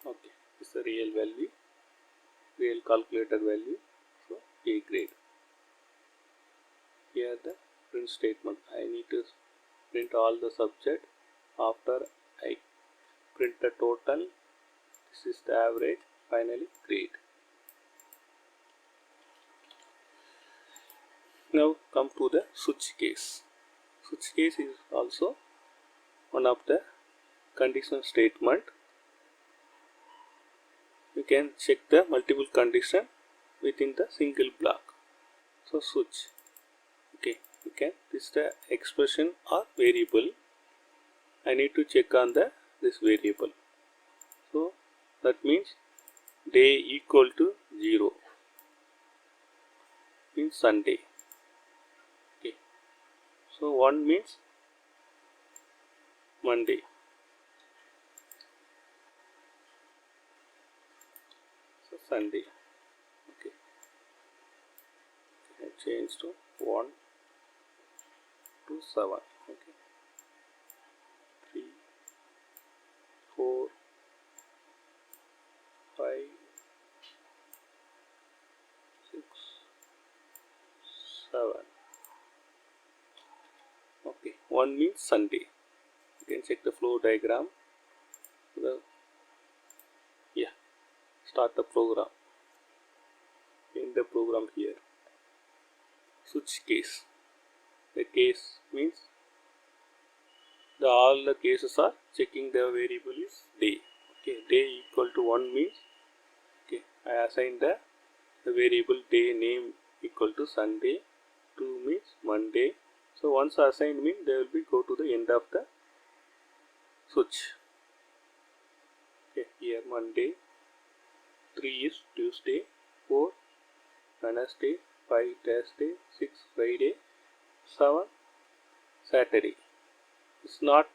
B: Okay, this is the real value, real calculated value. So A grade. Here the print statement. I need to print all the subject. After I print the total, this is the average. Finally grade. Now come to the switch case. Switch case is also one of the conditional statement. You can check the multiple condition within the single block. So switch. Okay, you can, this is the expression or variable. I need to check on this variable. So that means day equal to 0 means Sunday. Okay, so 1 means Monday. So Sunday. Okay, I change to 1 to 7. Okay, 3, 4, 5, 6, 7. Okay, 1 means Sunday. You can check the flow diagram. Start the program. In the program here, switch case. The case means all the cases are checking the variable is day. Okay, day equal to 1 means, okay, I assign the variable day name equal to Sunday. 2 means Monday. So once assigned means they will be go to the end of the switch. Okay, here Monday. 3 is Tuesday. 4 Wednesday. 5 Thursday. 6 Friday. 7 Saturday. It's not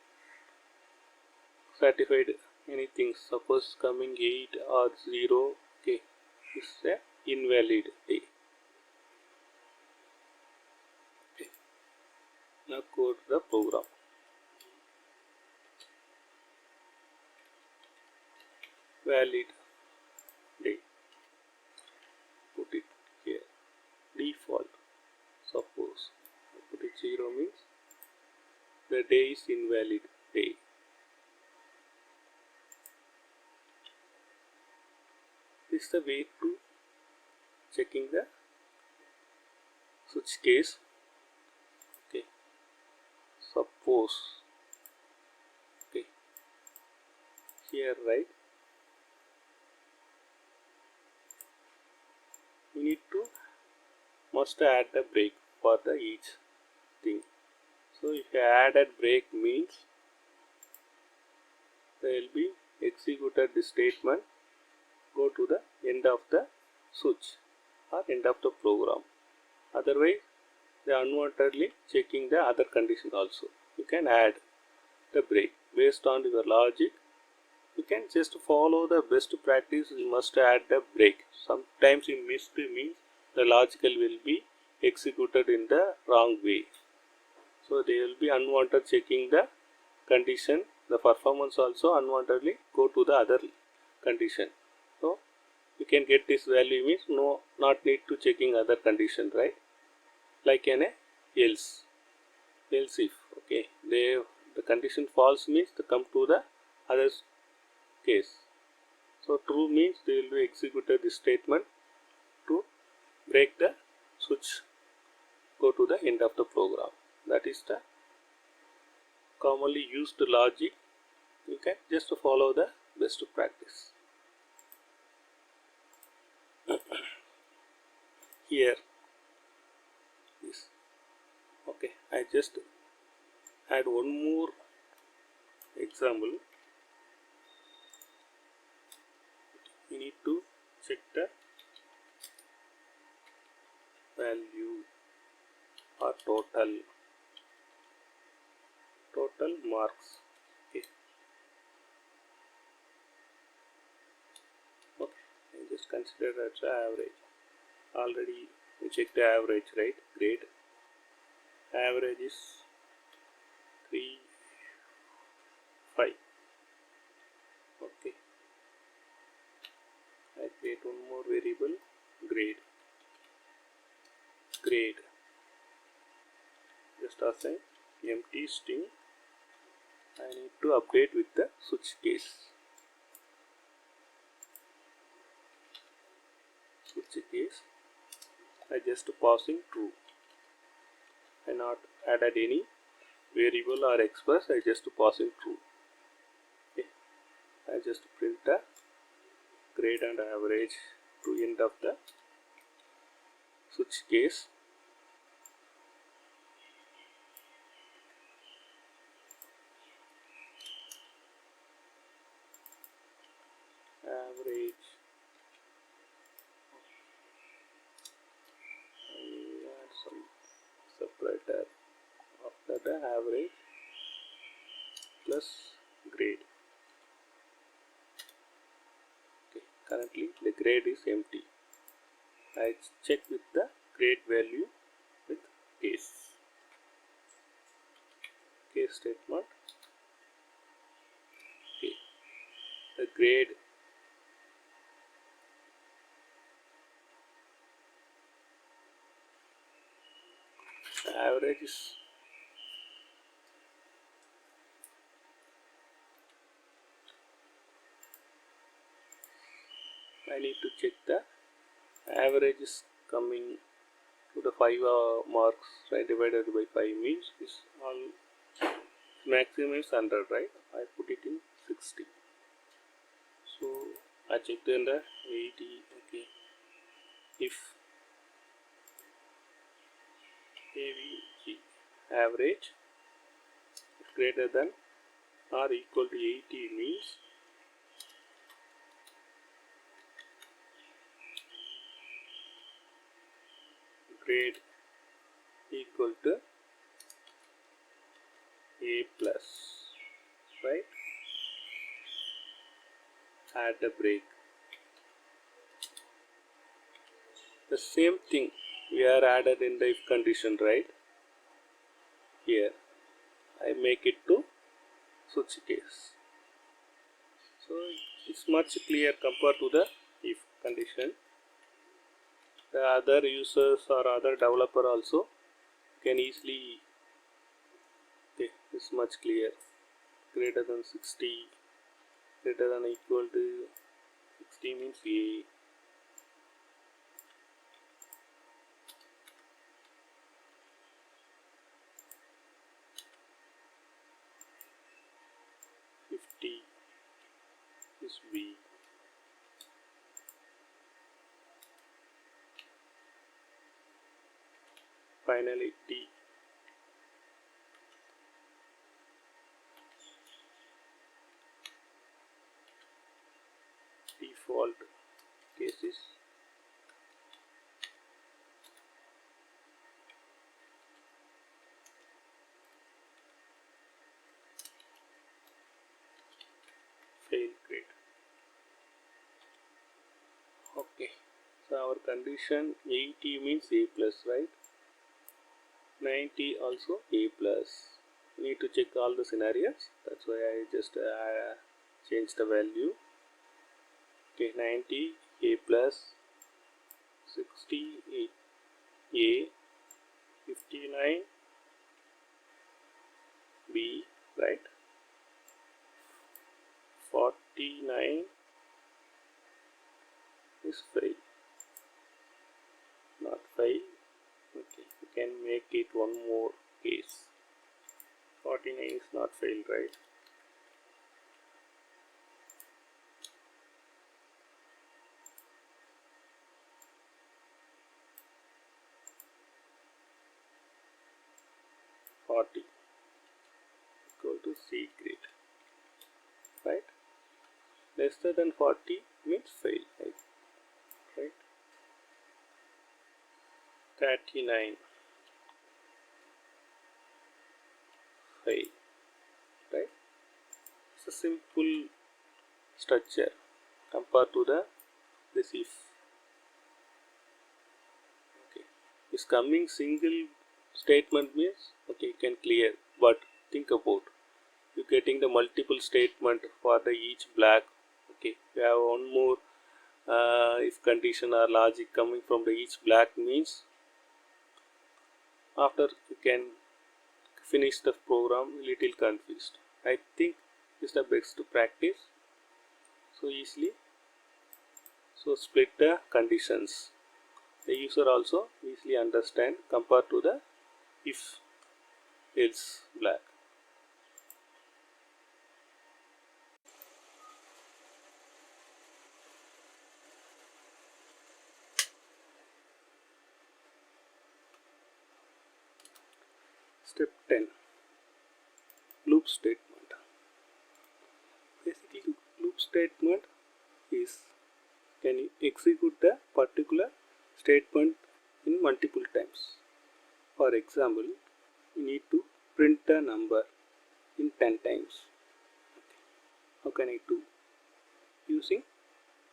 B: certified anything. Suppose coming 8 or 0. Okay, it's a invalid day. Okay, now go to the program. Valid day. Put it here. Default. Suppose I put it 0 means the day is invalid day. This is the way to checking the switch case. Okay, suppose, okay, here right, you need to must add the break for the each thing. So if you added break means there will be executed the statement, go to the end of the switch or end of the program. Otherwise they are unwantedly checking the other condition also. You can add the break based on your logic. You can just follow the best practice. You must add the break. Sometimes you missed means the logical will be executed in the wrong way. So they will be unwanted checking the condition. The performance also unwantedly go to the other condition. So you can get this value means not need to checking other condition, right? Like an else if. Okay, the condition false means they come to the other case. So true means they will be executed this statement to break the switch, go to the end of the program. That is the commonly used logic. You can just follow the best practice. Here I just add one more example. We need to check the value or total marks. Okay. I just consider that the average. Already we checked the average, right? Grade. Average is 3, 5. Okay. I create one more variable, grade. Just assign empty string. I need to update with the switch case. I just passing true. I not added any variable or express. I just passing true. Okay. I just print the grade and average to end of the switch case. Average. I add some separator after the average plus grade. Okay. Currently the grade is empty. I check with the grade value with case statement. Okay. The grade average is I need to check the average is coming to the 5 marks, right? Divided by 5 means is all maximum is 100, right? I put it in 60. So I checked in the 80. Okay. If AVG average greater than or equal to 80 means grade equal to A plus, right? Add the break. The same thing we are added in the if condition, right? Here I make it to switch case. So it's much clear compared to the if condition. The other users or other developer also can easily, okay, it's much clear. Greater than 60, greater than or equal to 60 means A. Is B. Finally D. Default cases. Fail grade. Okay, so our condition 80 means A plus, right? 90 also A plus. We need to check all the scenarios. That's why I just change the value. Okay, 90 A plus, 60 A, 59 B, right? 49 is fail, not fail. Okay, you can make it one more case. 49 is not failed, right? 40 equal to C grade, right? Lesser than 40 means fail, right? 39 fail, right? It's a simple structure compared to this if. Okay, this coming single statement means okay, you can clear, but think about you getting the multiple statement for the each black. Okay, we have one more if condition or logic coming from the each black means after you can finish the program little confused. I think this is the best practice, so easily. So split the conditions. The user also easily understand compared to the if else black. Step 10. Loop statement. Basically, loop statement is can you execute the particular statement in multiple times. For example, you need to print a number in 10 times. How can I do? Using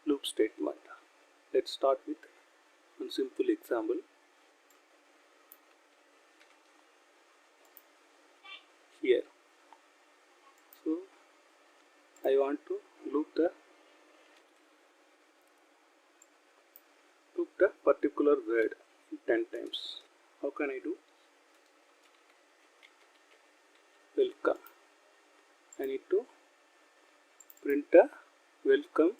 B: loop statement. Let's start with one simple example. Here. So I want to loop the particular word 10 times. How can I do? Welcome. I need to print a welcome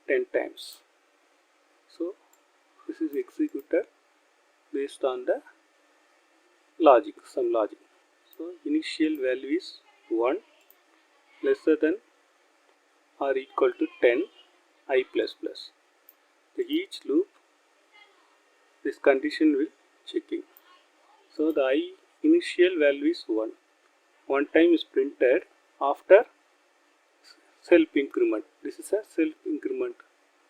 B: 10 times. So this is executed based on the logic, some logic. So initial value is 1 lesser than or equal to 10 I plus plus. So each loop this condition will checking. So the I initial value is 1. One time is printed after self increment. This is a self increment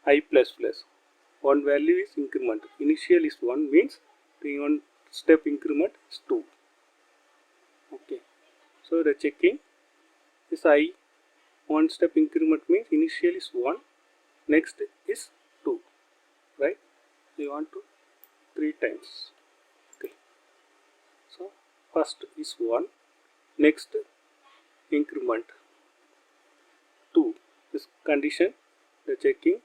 B: I plus plus. One value is increment. Initial is 1 means the one step increment is 2. Okay. So the checking is I one step increment means initial is 1, next is 2, right? We want to 3 times. Okay. So first is 1, next increment 2. This condition the checking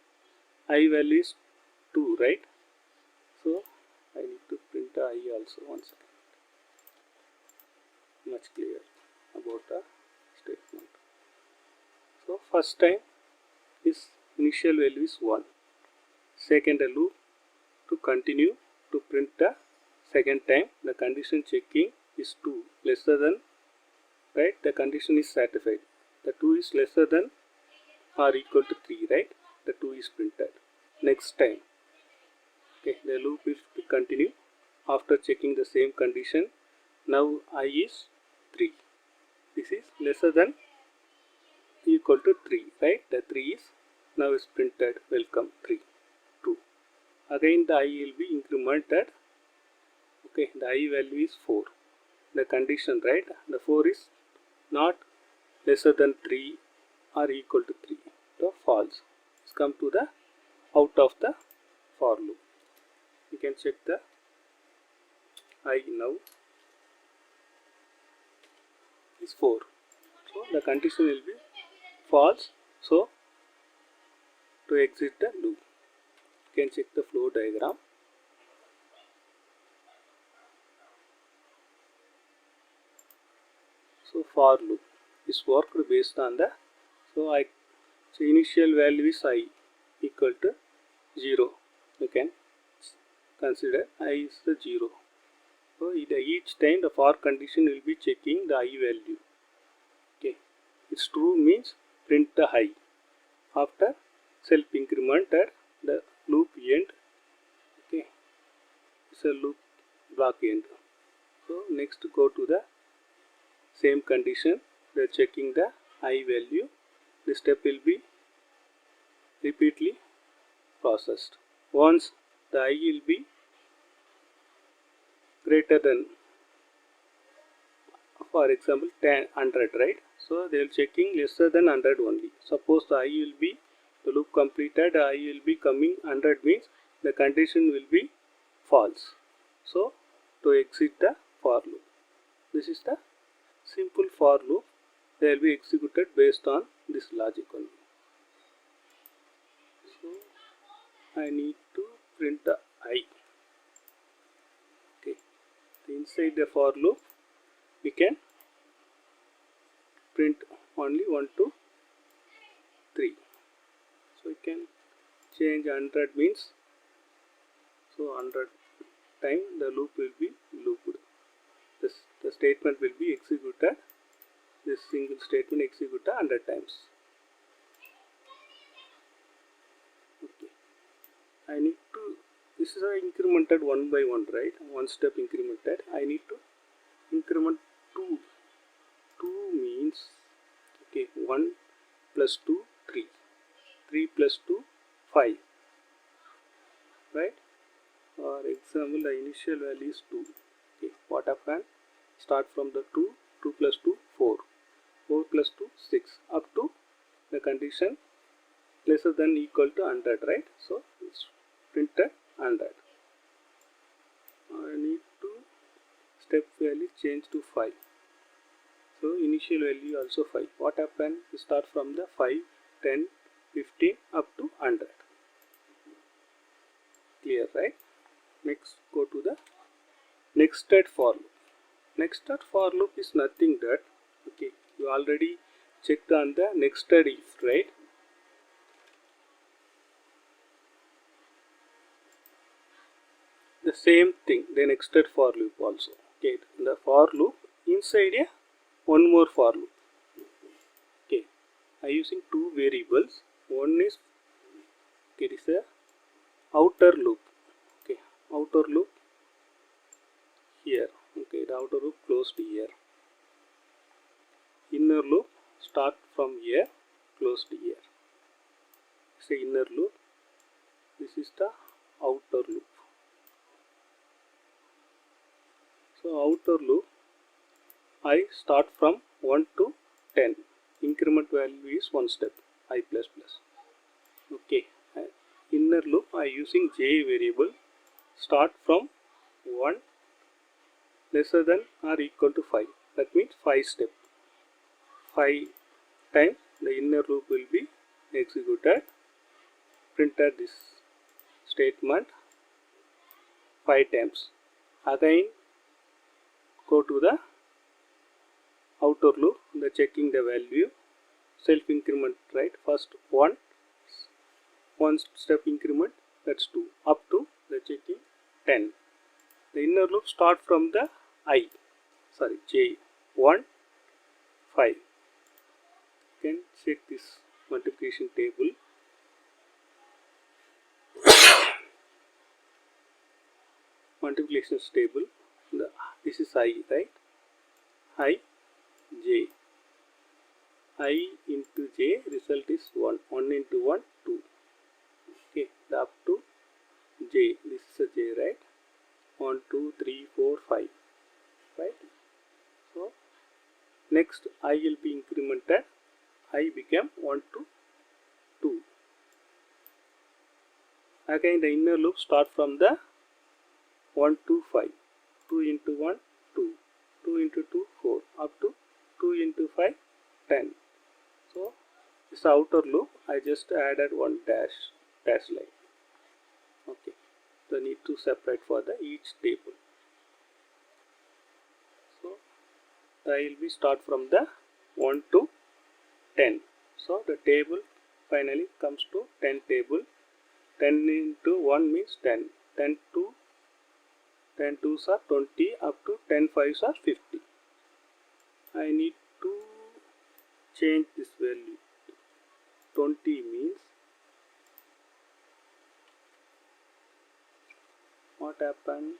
B: I value is 2, right? So I need to print the I also 1 second. Much clear about the statement. So first time is initial value is 1. Second loop to continue to print the second time the condition checking is 2 lesser than, right? The condition is satisfied. The 2 is lesser than or equal to 3, right? The 2 is printed. Next time, okay, the loop is to continue after checking the same condition. Now I is 3. This is lesser than equal to 3, right? The 3 is now is printed welcome 3, 2. Again the I will be incremented. Okay, the I value is 4. The condition, right? The 4 is not lesser than 3 or equal to 3. So false. It's come to the out of the for loop. You can check the I now is 4. So the condition will be false. So to exit the loop, you can check the flow diagram. So for loop is worked based on the so initial value is I equal to 0. You can consider I is the 0. So each time the for condition will be checking the I value. Okay, it's true means print the I. After self incremented the loop end. Okay, it's a loop block end. So next go to the same condition, we are checking the I value. This step will be repeatedly processed. Once the I will be greater than, for example, 100, right? So they are checking lesser than 100 only. Suppose the I will be, the loop completed, I will be coming 100 means the condition will be false. So to exit the for loop. This is the simple for loop. They will be executed based on this logic only. So I need to print the I. Okay. Inside the for loop, we can print only 1 to 3. So we can change 100 means, so 100 time the loop will be looped. The statement will be executed. This single statement executed 100 times. Okay. I need to, this is incremented one by one, right? One step incremented. I need to increment 2. 2 means, okay, 1 plus 2, 3. 3 plus 2, 5. Right? For example, the initial value is 2. Okay. What happened? Start from the 2. 2 plus 2, 4. 4 plus 2, 6. Up to the condition lesser than equal to 100, right? So it's printed 100. I need to step value change to 5. So initial value also 5. What happened? We start from the 5, 10, 15 up to 100. Clear, right? Next go to the nested for loop. Nested for loop is nothing that, okay, you already checked on the nested if, right? The same thing, the nested for loop also. Okay, the for loop inside a one more for loop. Okay, I using two variables. One is, okay, it is a outer loop. Okay, outer loop here. Okay, the outer loop closed here. Inner loop start from here, closed here. It's the inner loop. This is the outer loop. So outer loop, I start from 1 to 10. Increment value is 1 step, I plus plus. Okay, inner loop I using j variable. Start from 1 lesser than or equal to 5. That means 5 step. 5 times the inner loop will be executed. Printed this statement 5 times. Again go to the outer loop, the checking the value, self increment, right? First one step increment, that's 2, up to the checking 10. The inner loop start from the j 1 5. You can check this multiplication table. Multiplication table. This is I, right? I j. I into j, result is 1. 1 into 1, 2. Okay, the up to j. This is a j, right? 1, 2, 3, 4, 5. Right? So next I will be incremented. I became 1 to 2. Again the inner loop start from the 1 to 5. 2 into 1, 2. 2 into 2, 4. Up to 2 into 5, 10. So this outer loop I just added one dash line. Okay. So need to separate for the each table. So I will be start from the 1 to 10. So the table finally comes to 10 table. 10 into 1 means 10. 10 to 10 2s are 20 up to 10 5s are 50. I need to change this value. 20 means what happened?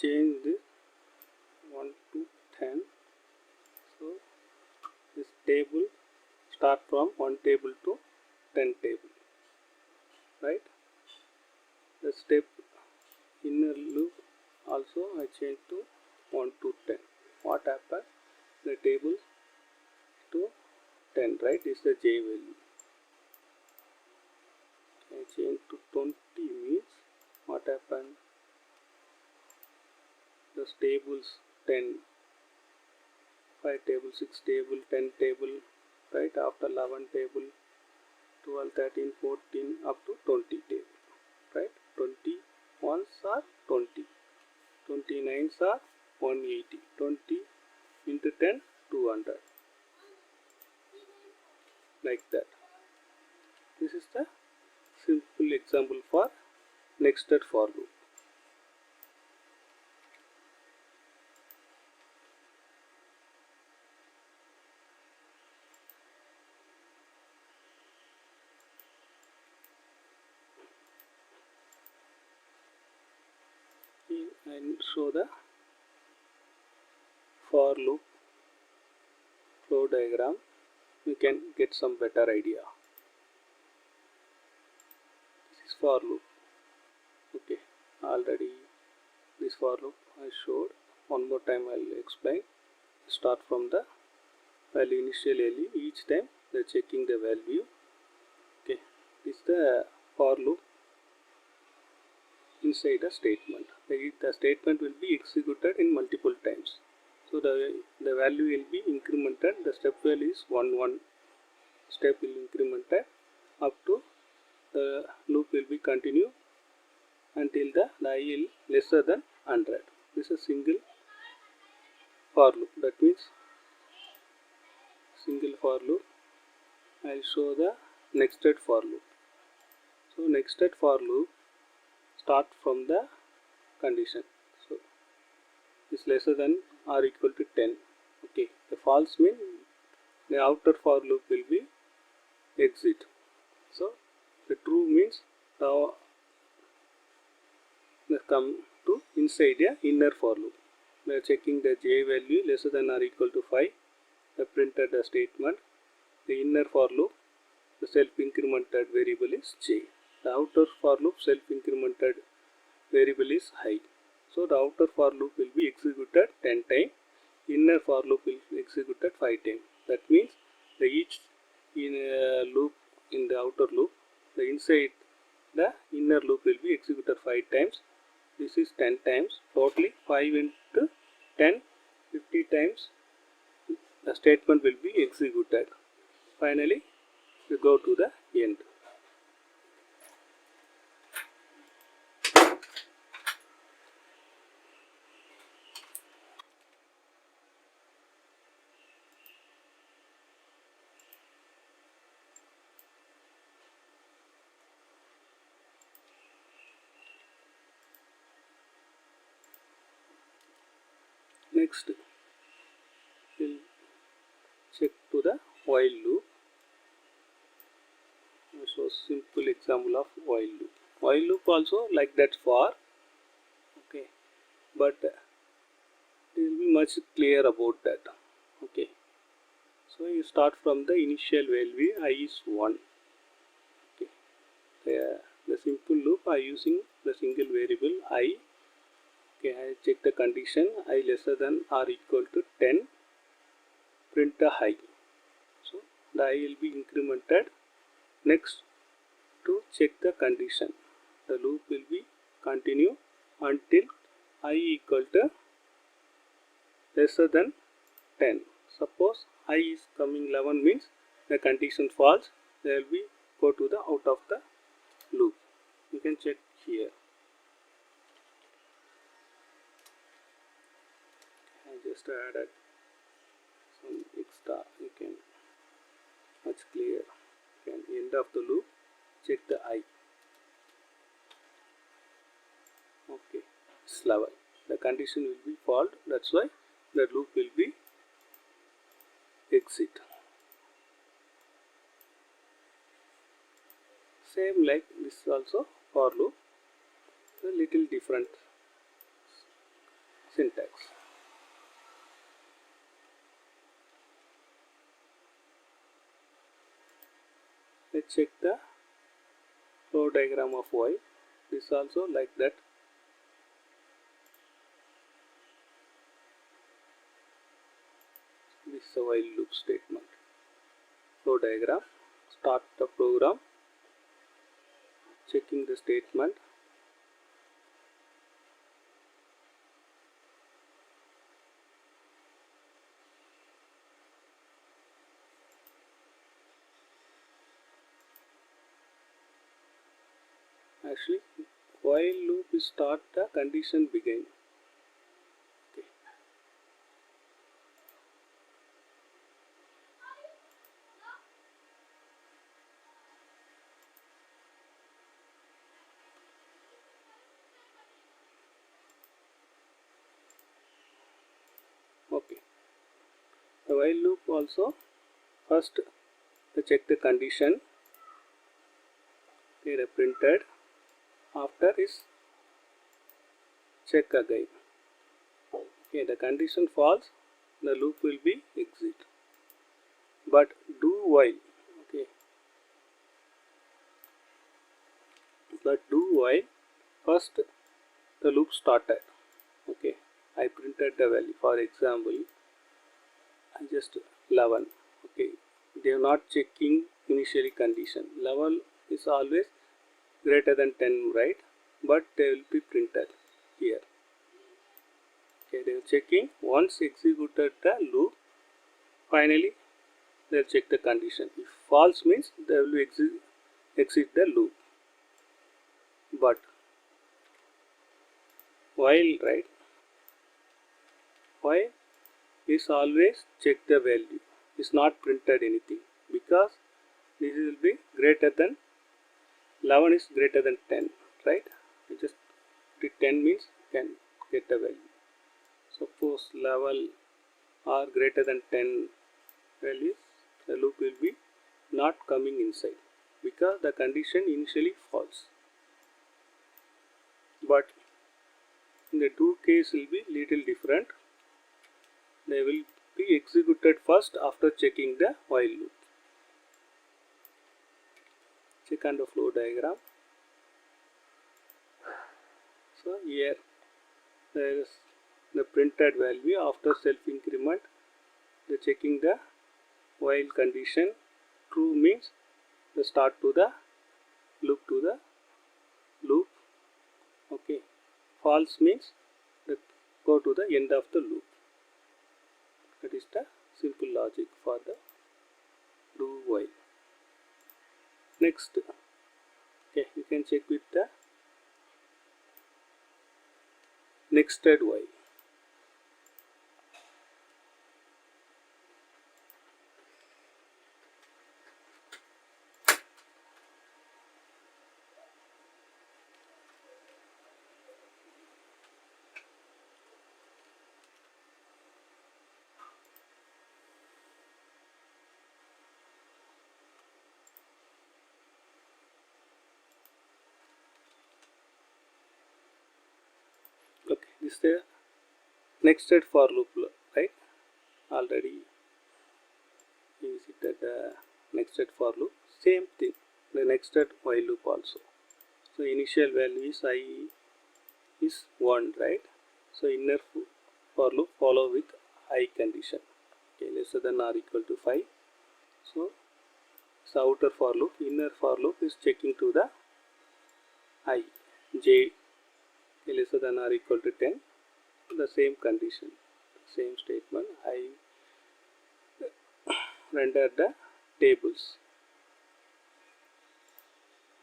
B: change this 1 to 10. So this table start from 1 table to 10 table, right? The step inner loop also I change to 1 to 10. What happened? The table to 10, right? Is the J value. I change to 20 means what happened? The tables 10, 5 table, 6 table, 10 table, right? After 11 table, 12, 13, 14 up to 20 table, right? 20 ones are 20, 29s are 180, 20 into 10, 200, like that. This is the simple example for nested for loop. And show the for loop flow diagram, we can get some better idea. This is for loop. Okay, already this for loop I showed. One more time I will explain. Start from the value, initial value. Each time they are checking the value. Okay, this is the for loop inside a statement. The statement will be executed in multiple times. So the value will be incremented. The step value is 1 step will incremented up to the loop will be continue until the I is lesser than 100. This is a single for loop. That means single for loop. I will show the nested for loop. So nested for loop start from the condition. So is lesser than or equal to 10. Okay, the false means the outer for loop will be exit. So the true means the come to inside a inner for loop. We are checking the J value lesser than or equal to 5. I printed the statement. The inner for loop, the self-incremented variable is J. The outer for loop self-incremented variable is high. So the outer for loop will be executed 10 times. Inner for loop will be executed 5 times. That means the each in a loop in the outer loop, the inside the inner loop will be executed 5 times. This is 10 times. Totally 5 into 10, 50 times the statement will be executed. Finally, we go to the end. Next, we'll check to the while loop. So simple example of while loop. While loop also like that for. Okay, but it will be much clear about that. Okay, so you start from the initial value I is 1. Okay, the simple loop I using the single variable I. Okay, I check the condition I lesser than or equal to 10, print a high. So the I will be incremented. Next, to check the condition, the loop will be continue until I equal to lesser than 10. Suppose I is coming 11 means the condition false, there will be go to the out of the loop. You can check here. I just added some extra. You can much clear. You can end of the loop. Check the I. Okay, it's 11. The condition will be false. That's why the loop will be exit. Same like this also for loop. A little different. syntax. Let's check the flow diagram of while. This also like that. This is a while loop statement. Flow diagram. Start the program. Checking the statement. Actually, while loop is start the condition begin. Okay. The while loop also first to check the condition. Data printed. After is check again. Okay, the condition false, the loop will be exit. But do while. Okay. But do while first the loop started. Okay. I printed the value. For example, I just 11. Okay. They are not checking initially condition. 11 is always greater than 10, right? But they will be printed here. Okay, they are checking. Once executed the loop, finally they will check the condition. If false means they will exit the loop. But while, right? While is always check the value. Is not printed anything because this will be greater than 11 is greater than 10, right? You just the 10 means you can get the value. Suppose level are greater than 10 values, the loop will be not coming inside because the condition initially false. But in the two case will be little different. They will be executed first after checking the while loop. Check on the flow diagram. So here there is the printed value after self increment. The checking the while condition. True means the start to the loop loop. Okay. False means the go to the end of the loop. That is the simple logic for the do while. Next, okay, you can check with the nested while. Okay, this is the nested for loop, right? Already we visited the nested for loop. Same thing, the nested while loop also. So initial value is I is 1, right? So inner for loop follow with I condition. Okay, lesser than or equal to 5. So outer for loop, inner for loop is checking to the I, j lesser than or equal to 10. The same condition, same statement. I render the tables.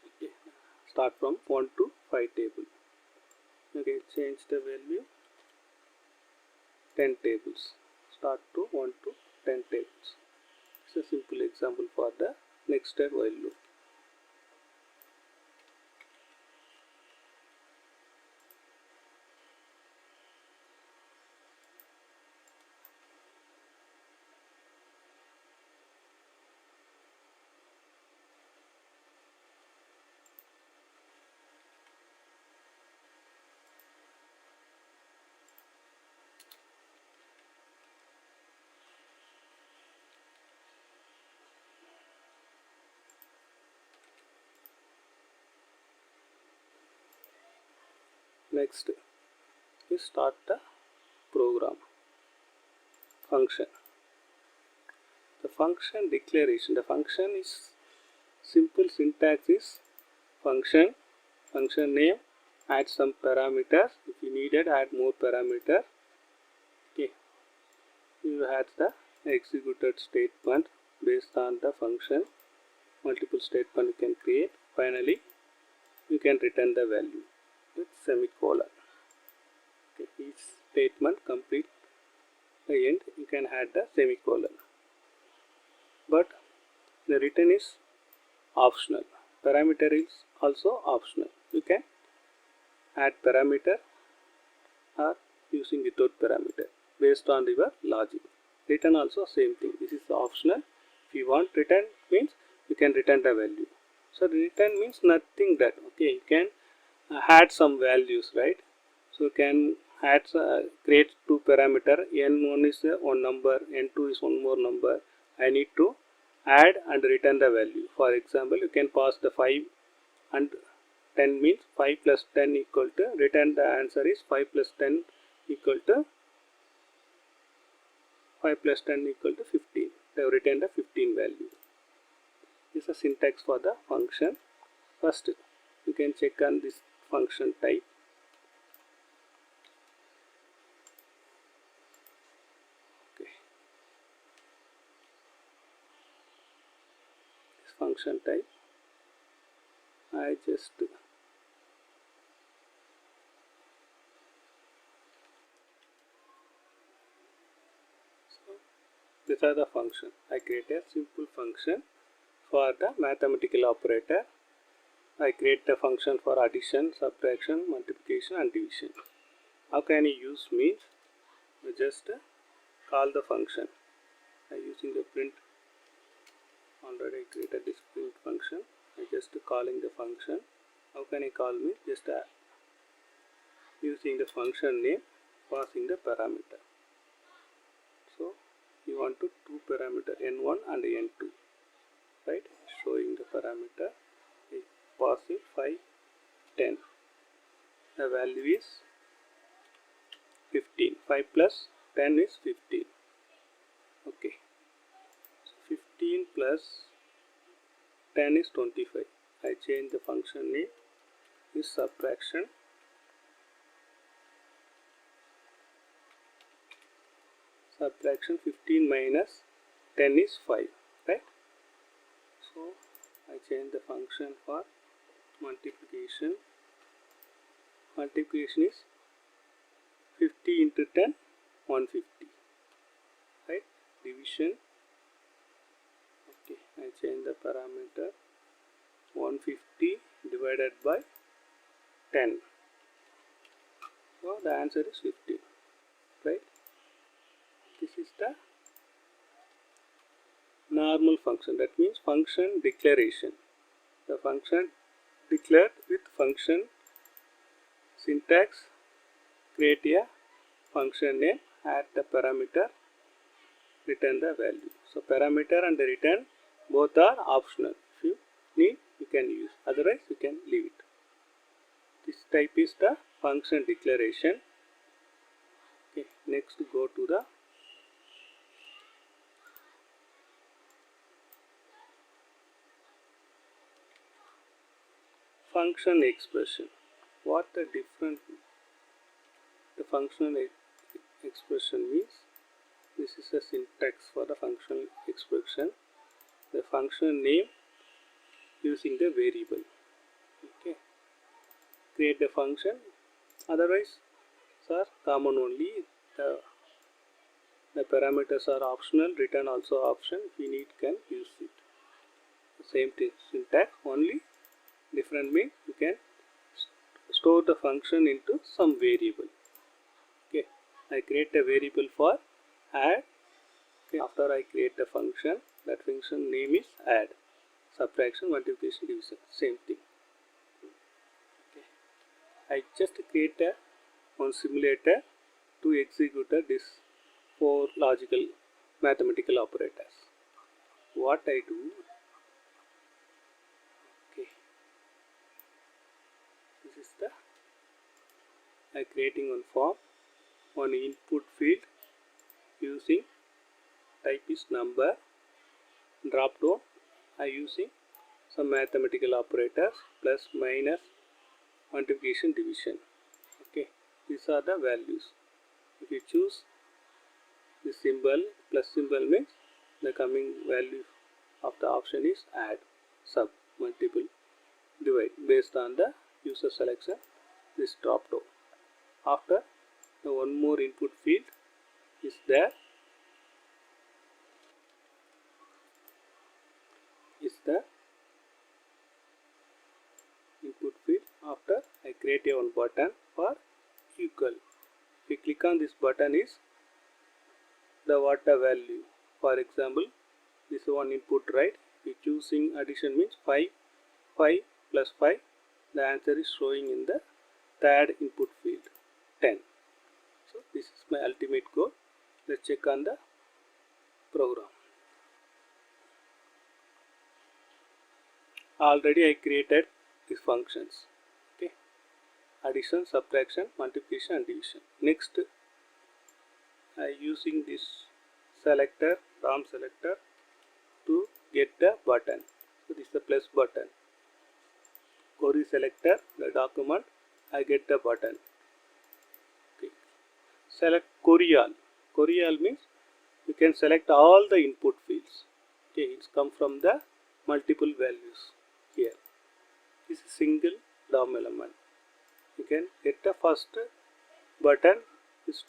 B: Okay. Start from 1 to 5 table. Okay, change the value 10 tables. Start to 1 to 10 tables. It's a simple example for the nested while loop. Next, we start the program. Function. The function declaration. The function is simple syntax is function, function name, add some parameters. If you needed, add more parameter. Okay, you add the executed statement based on the function. Multiple statement you can create. Finally, you can return the value with semicolon. Okay, each statement complete the end, you can add the semicolon. But the return is optional. Parameter is also optional. You can add parameter or using without parameter based on your logic. Return also same thing. This is optional. If you want return means you can return the value. So return means nothing that okay you can add some values, right? So you can add create two parameter. N1 is one number, N2 is one more number. I need to add and return the value. For example, you can pass the 5 and 10 means 5 plus 10 equal to, return the answer is 5 plus 10 equal to 5 plus 10 equal to 15. They have written the 15 value. This is a syntax for the function. First, you can check on this function type. Okay. This function type, I just these are the function. I create a simple function for the mathematical operator. I create the function for addition, subtraction, multiplication and division. How can you use means we just call the function. I using the print. Already I created this print function. I just calling the function. How can I call me? Just using the function name, passing the parameter. So you want to two parameter n1 and n2, right? Showing the parameter, passing 5, 10. The value is 15. 5 plus 10 is 15. Okay. So 15 plus 10 is 25. I change the function name is subtraction. Subtraction 15 minus 10 is 5, right? So I change the function for multiplication. Multiplication is 50 into 10, 150, right? Division. Okay, I change the parameter 150 divided by 10. So the answer is 50, right? This is the normal function. That means function declaration. The function declared with function syntax. Create a function name, add the parameter, return the value. So parameter and the return both are optional. If you need, you can use. Otherwise, you can leave it. This type is the function declaration. Okay. Next, go to the function expression. What the different the functional expression means? This is a syntax for the functional expression. The function name using the variable. Okay. Create the function. Otherwise, are common only. The parameters are optional. Return also option. If you need, can use it. Same thing. Syntax only. Different means you can store the function into some variable. Okay, I create a variable for add. Okay, after I create the function, that function name is add. Subtraction, multiplication, division, same thing. Okay, I just create a one simulator to execute this 4 logical mathematical operators. What I do? Okay, this is the I creating one form, one input field using type is number, drop down I using some mathematical operators plus minus multiplication division. Okay, these are the values. If you choose this symbol, plus symbol means the coming value of the option is add, sub, multiple, divide based on the user selection. This drop down. After the one more input field is there, is the input field. After I create a one button for equal. If you click on this button is the what the value. For example, this one input, right? If you choosing addition means 5 plus 5, the answer is showing in the third input field 10. So this is my ultimate goal. Let's check on the program. Already I created these functions. Okay, addition, subtraction, multiplication and division. Next I using this selector, DOM selector to get the button. So this is the plus button. Query selector, the document, I get the button. Okay. Select query all. Query all means you can select all the input fields. Okay, it's come from the multiple values here. This is single DOM element. You can get the first button is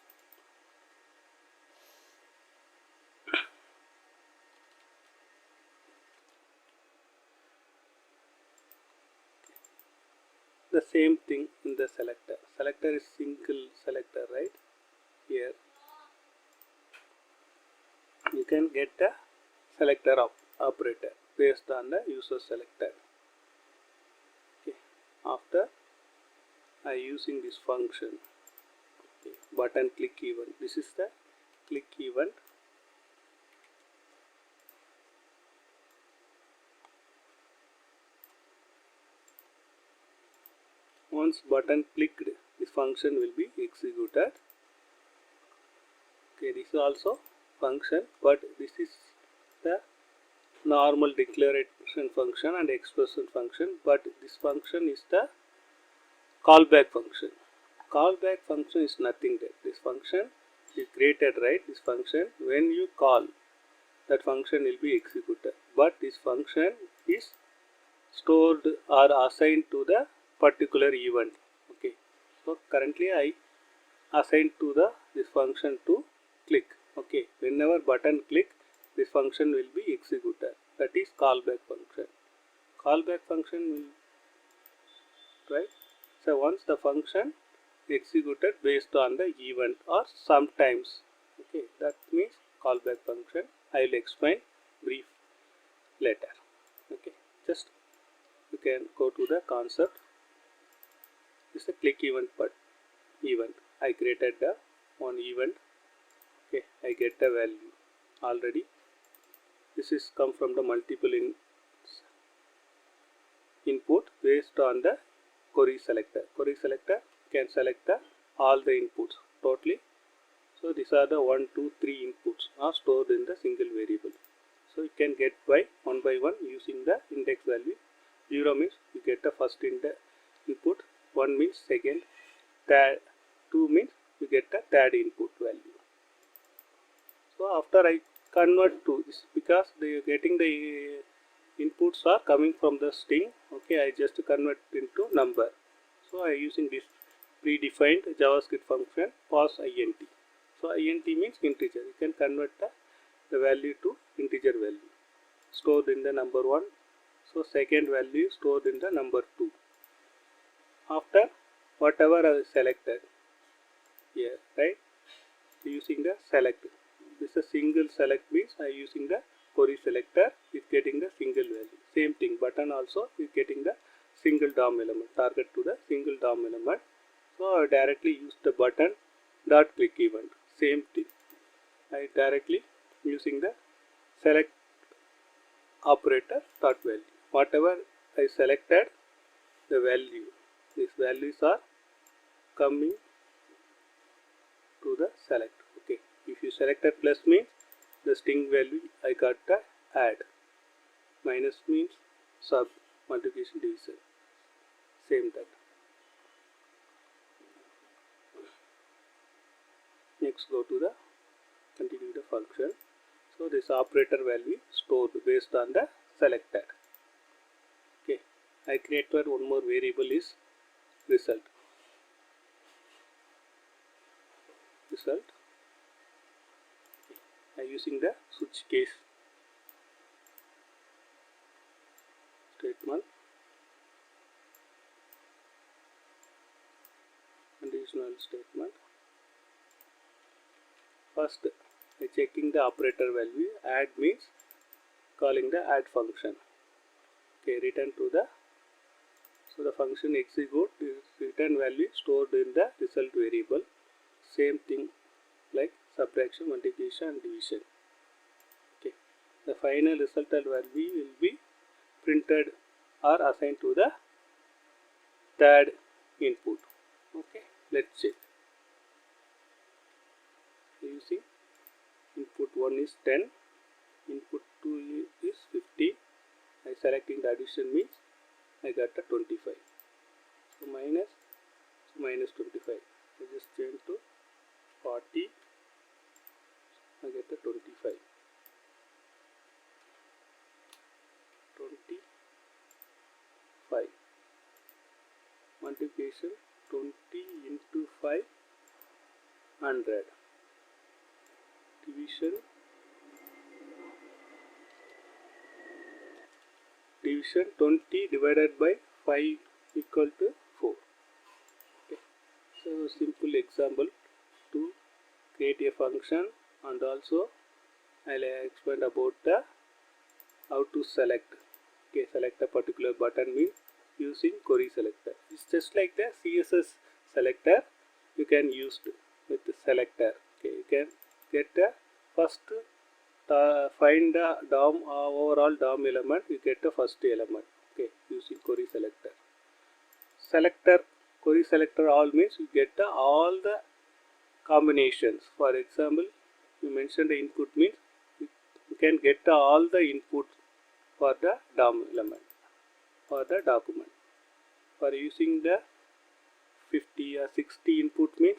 B: the same thing in the selector. Selector is single selector, right? Here you can get the selector operator based on the user selector. Okay. After I using this function, okay, button click event. This is the click event. Once button clicked, this function will be executed. Okay, this is also function, but this is the normal declaration function and expression function, but this function is the callback function. Callback function is nothing there. This function is created, right? This function, when you call, that function will be executed, but this function is stored or assigned to the particular event. Okay, so currently I assign to the this function to click. Okay, whenever button click, this function will be executed. That is callback function. Callback function will, right? So once the function executed based on the event or sometimes, okay, that means callback function. I will explain brief later. Okay, just you can go to the concept. This is a click event, but event I created the one event. Okay, I get the value already. This is come from the multiple input based on the query selector. Query selector can select the all the inputs totally. So these are the 1, 2, 3 inputs are stored in the single variable. So you can get by one using the index value. 0 means you get the first input, 1 means second, third, 2 means you get the third input value. So after I convert to this, because they are getting the inputs are coming from the string, okay, I just convert into number. So I using this predefined JavaScript function pass int. So int means integer. You can convert the value to integer value stored in the number 1. So second value stored in the number 2. After whatever I selected here, right, using the select. This is a single select means I using the query selector is getting the single value. Same thing, button also is getting the single DOM element, target to the single DOM element. So I directly use the button dot click event. Same thing, I directly using the select operator dot value. Whatever I selected, the value, these values are coming to the select. Okay, if you selected plus means the string value I got the add, minus means sub, multiplication, division, same that. Next go to the continue the function. So this operator value stored based on the selected. Okay, I created one more variable is result. I using the switch case statement, conditional statement. First I checking the operator value. Add means calling the add function. Okay, return to the, so the function execute is return value stored in the result variable. Same thing like subtraction, multiplication and division. Okay, the final resulted value will be printed or assigned to the third input. Okay, let's check. You see, input 1 is 10, input 2 is 50. I selecting the addition means I got a 25. So minus 25. I just change to 40. I get a 25. 25. Multiplication 20 into 5, 100. Division 20 divided by 5 equal to 4. Okay. So simple example to create a function, and also I will explain about the how to select. Okay, select a particular button means using query selector. It's just like the CSS selector. You can use with the selector. Okay, you can get the first find the DOM overall DOM element. You get the first element. Okay, using query selector. Query selector all means you get the all the combinations. For example, you mentioned the input means you can get the all the inputs for the DOM element or the document. For using the 50 or 60 input means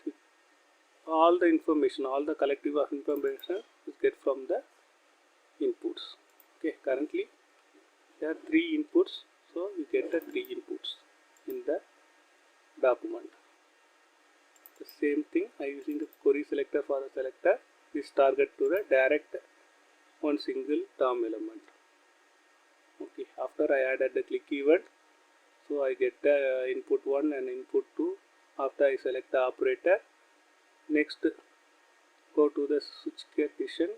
B: all the information, all the collective of information is get from the inputs. Okay, currently there are 3 inputs, so you get the 3 inputs in the document. The same thing I using the query selector for the selector. This target to the direct one single DOM element. Okay, after I added the click event, so I get the input 1 and input 2. After I select the operator, next go to the switch condition.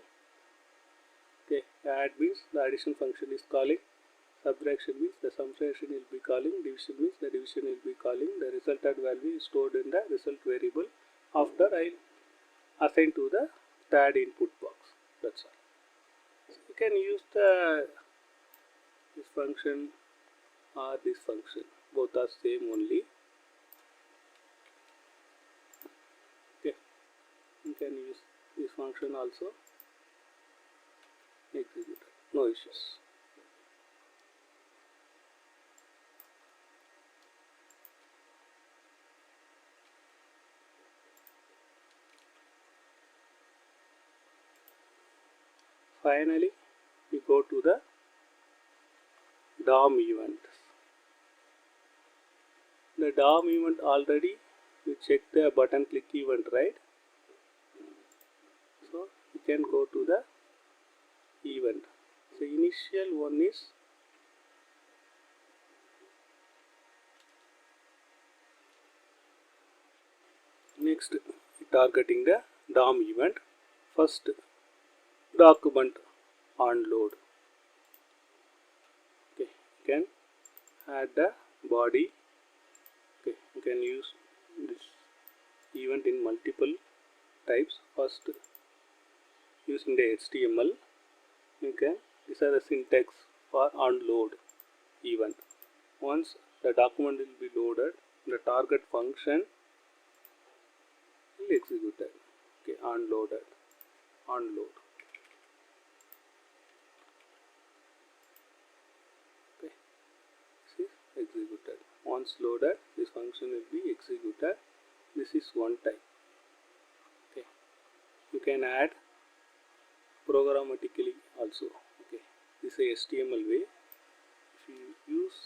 B: Okay, add means the addition function is calling, subtraction means the subtraction will be calling, division means the division will be calling. The resulted value is stored in the result variable. After I assign to the third input box. That's all. So you can use this function or this function. Both are same only. Okay, you can use this function also. Execute. No issues. Finally, we go to the DOM event. The DOM event already we checked the button click event, right? So you can go to the event. So initial one is next targeting the DOM event. First document on load. Okay, you can add the body. Okay, you can use this event in multiple types. First, using the HTML, you can, these are the syntax for onload event. Once the document will be loaded, the target function will execute that. Okay, unload. Okay, this is executed. Once loaded, this function will be executed. This is one type. Okay, you can add programmatically also. Okay, this is a HTML way. If you use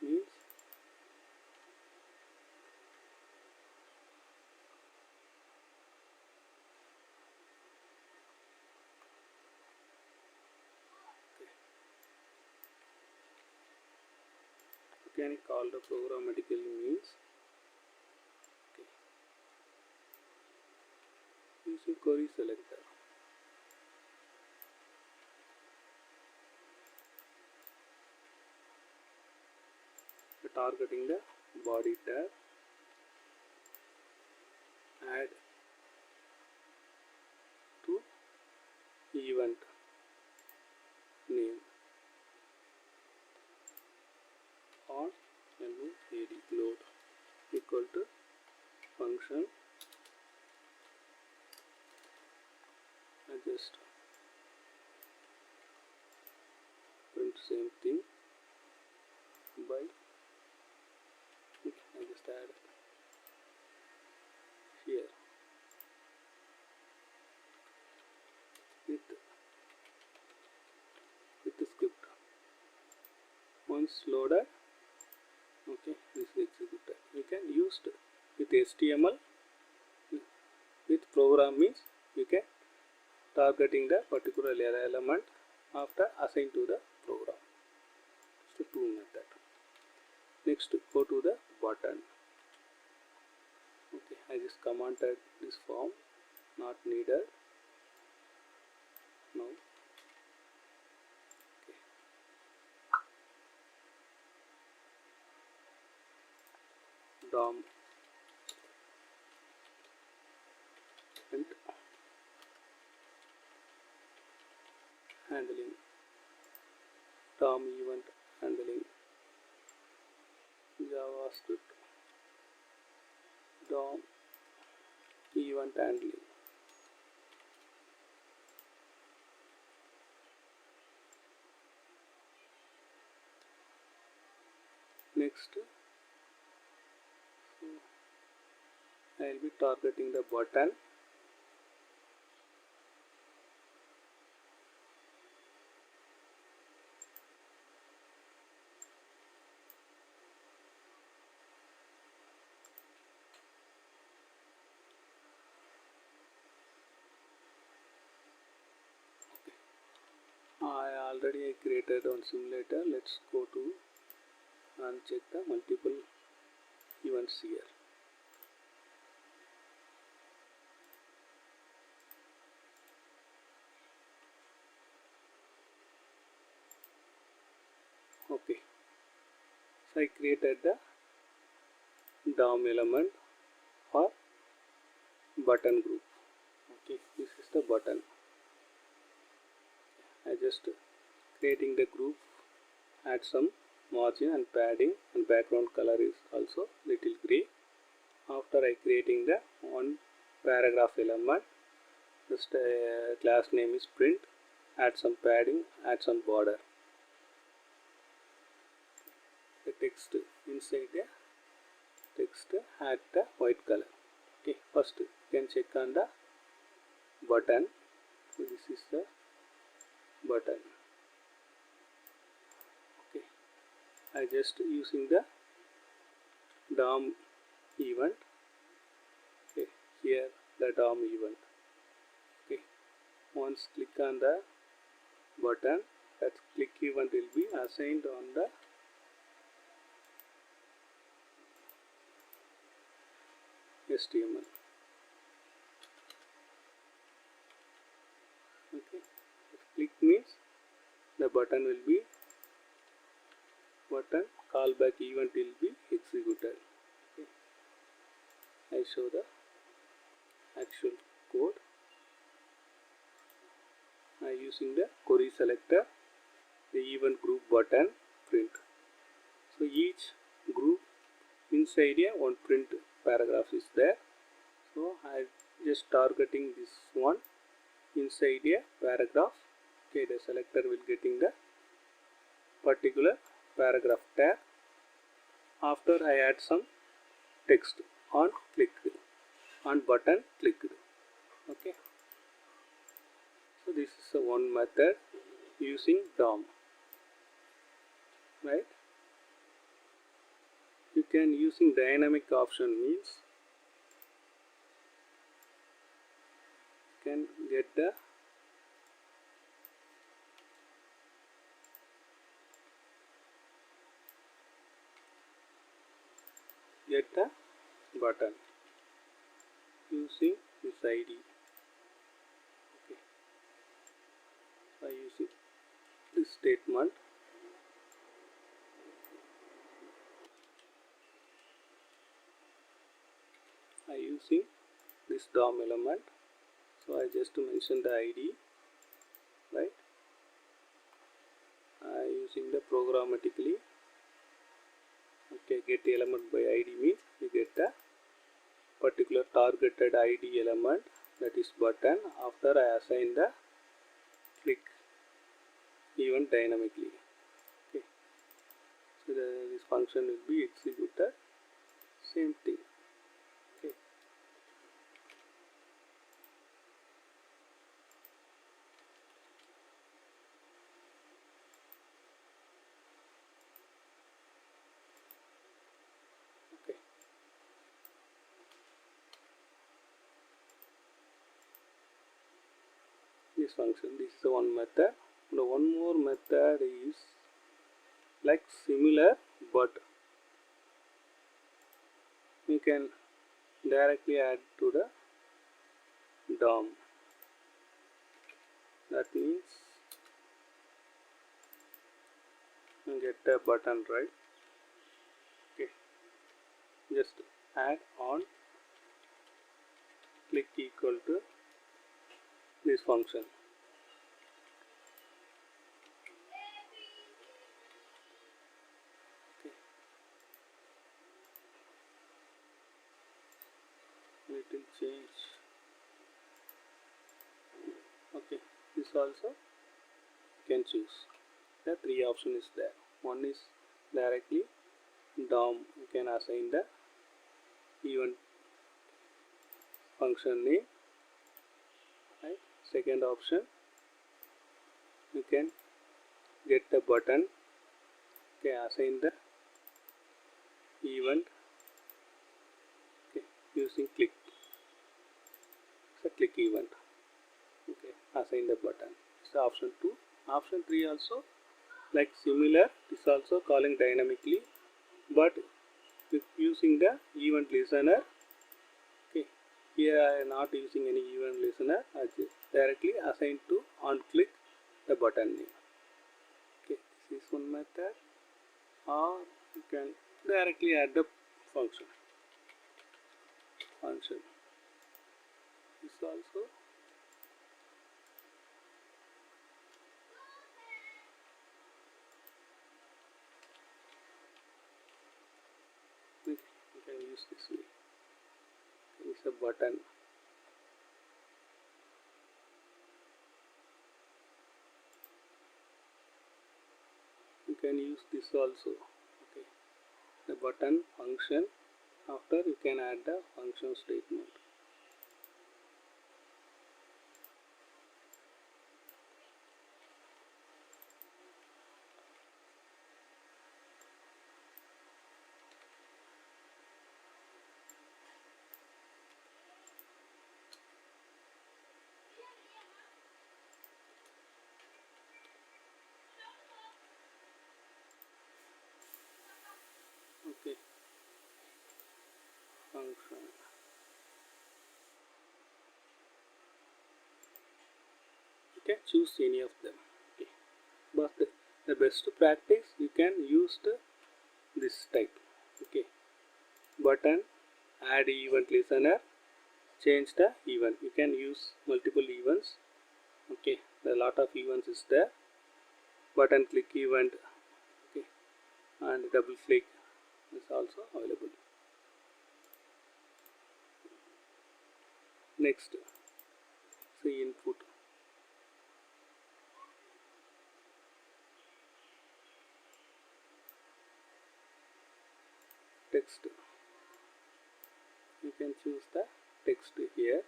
B: means you can call the programmatically means using query selector. Targeting the body tab, add to event name on load equal to function adjust, print same thing by I just add here with the script. Once loaded, okay, this is executed. You can use it with HTML. With program means you can targeting the particular element after assign to the program. So two method. Next, go to the button. Okay, I just commented this form, not needed. Now, okay. DOM and handling, DOM event handling, JavaScript, DOM event handling. Next, I will be targeting the button. I already created on simulator. Let's go to and check the multiple events here. Okay, so I created the DOM element for button group. Okay, this is the button. I just creating the group, add some margin and padding, and background color is also little gray. After I creating the one paragraph element, just class name is print, add some padding, add some border. The text inside the text add the white color. Okay, first you can check on the button. So this is the button. Okay, I just using the DOM event. Okay, here the DOM event. Okay, once click on the button, that click event will be assigned on the HTML. Okay, if click means the button will be callback event will be executed. Okay, I show the actual code. I using the query selector, the event group button print. So each group inside a one print paragraph is there. So I just targeting this one inside a paragraph. Okay, the selector will getting the particular paragraph tag. After I add some text on clicked, on button clicked. Okay, so this is a one method using DOM, right? You can using dynamic option means you can get the button using this ID. Okay, by using this statement, I using this DOM element. So I just to mention the ID, right? I using the programmatically. Okay, get element by ID means you get the particular targeted ID element, that is button. After I assign the click event dynamically. Okay, so this function will be executed. Same thing. Okay. Okay. This function, this is one method. Now one more method is like similar, but we can directly add to the DOM. That means you get a button, right? Okay, just add on click equal to this function. Okay, little change. Okay, this also you can choose. The three option is there. One is directly DOM, you can assign the event function name, right? Second option, you can get the button, okay, assign the event, okay, using click. It's a click event. Okay, assign the button. It's the option 2. Option 3 also like similar, is also calling dynamically, but with using the event listener. Okay, here I am not using any event listener. I just directly assign to on click the button name. Okay, this is one method, or you can directly add the function. This also you can use this way. It's a button. You can use this also. Okay, the button function. After you can add the function statement. Okay, function. You can choose any of them. Okay, but the best practice you can use this type. Okay, button, add event listener, change the event. You can use multiple events. Okay, a lot of events is there. Button click event. Okay, and double click is also available. Next, say input. Text. You can choose the text here.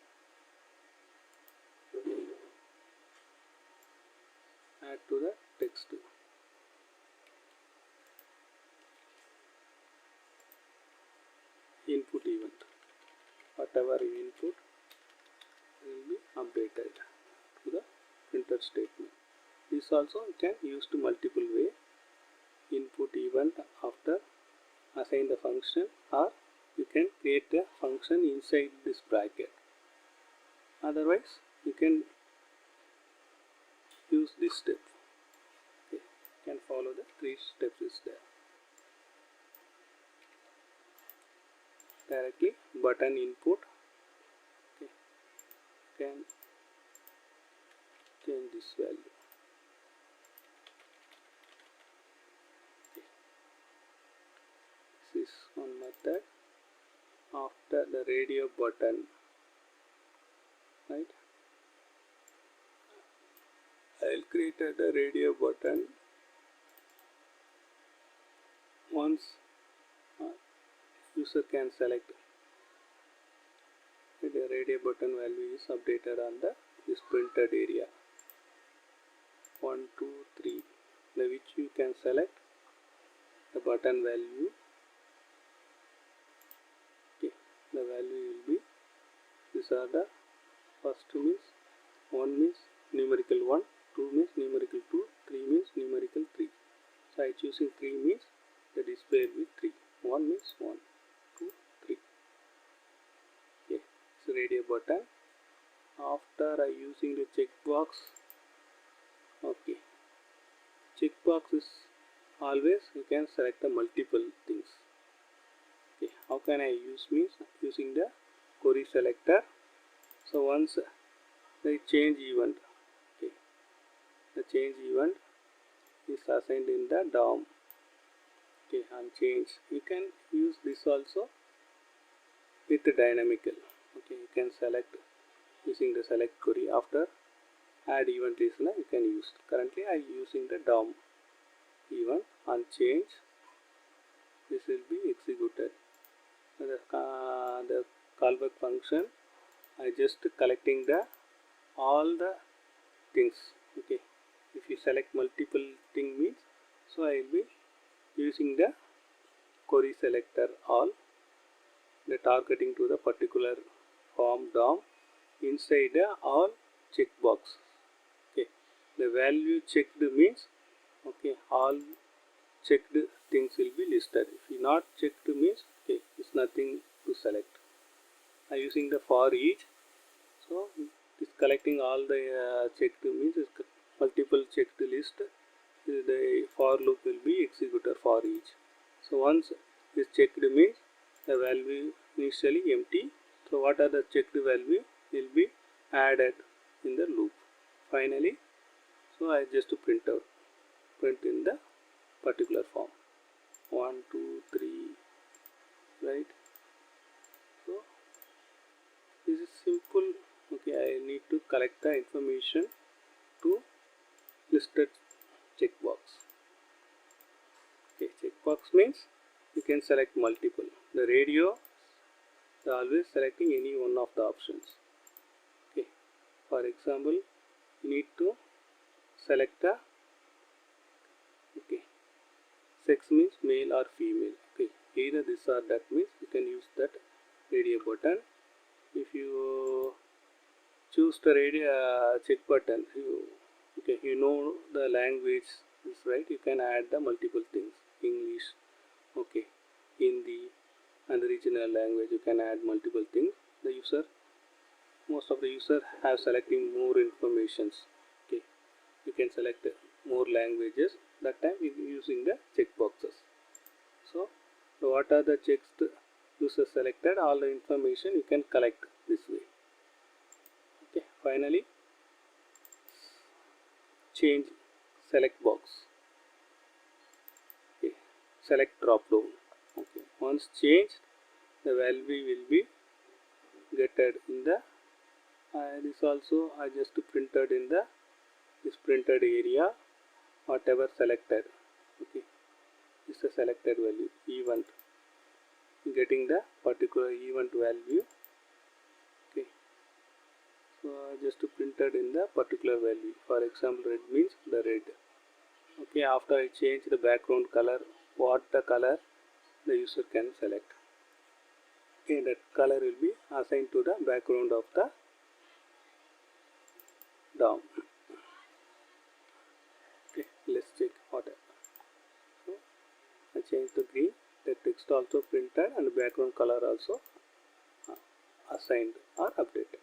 B: Add to the text. Input event. Whatever you input will be updated to the printer statement. This also you can use to multiple way. Input event after assign the function, or you can create a function inside this bracket. Otherwise you can use this step. Okay. You can follow the 3 steps is there. Directly button input. Okay. You can change this value. Okay. This is one method. After the radio button, right? I will create the radio button. Once user can select, the radio button value is updated on the this printed area. 1, 2, 3, the which you can select the button value. Okay, the value will be, these are the first means 1 means numerical 1, 2 means numerical 2, 3 means numerical 3. So I choosing 3 means the display will be 3. 1 means 1, 2, 3. Okay, so radio button. After I using the checkbox. Okay, checkbox is always you can select the multiple things. Okay, how can I use means using the query selector. So once the change event, okay, the change event is assigned in the DOM. Okay, on change you can use this also with the dynamical. Okay, you can select using the select query. After add event listener you can use. Currently I am using the DOM event. On change this will be executed. The callback function, I just collecting the all the things. Okay, if you select multiple thing means, so I will be using the query selector all, the targeting to the particular form DOM inside the all checkbox. Okay, the value checked means, okay, all checked things will be listed. If you not checked means, okay, it's nothing to select. I using the for each, so it's collecting all the checked means multiple checked list. The for loop will be executed for each. So once this checked means the value initially empty. So what are the checked value will be added in the loop. Finally, so I just print out, print in the particular form. 1, 2, 3, right? So this is simple. Okay, I need to collect the information to listed checkbox. Okay, checkbox means you can select multiple. The radio, they are always selecting any one of the options. Okay, for example, you need to select the, okay, sex means male or female. Okay, either this or that means you can use that radio button. If you choose the radio check button, you know the language is right, you can add the multiple things. English, okay, Hindi, and the regional language you can add multiple things. The user, most of the user have selecting more informations. Okay, you can select more languages. That time you using the checkboxes. So what are the checks the user selected, all the information you can collect this way. Okay, finally change select box. Okay, select drop down. Okay, once changed, the value will be getted in the This also I just printed in the this printed area whatever selected. Okay, this is a selected value event, getting the particular event value. Okay, so I just printed in the particular value. For example, red means the red. Okay, after I change the background color, what the color the user can select. Okay, that color will be assigned to the background of the DOM. Okay, let's check what happened. So I changed the green, the text also printed and the background color also assigned or updated.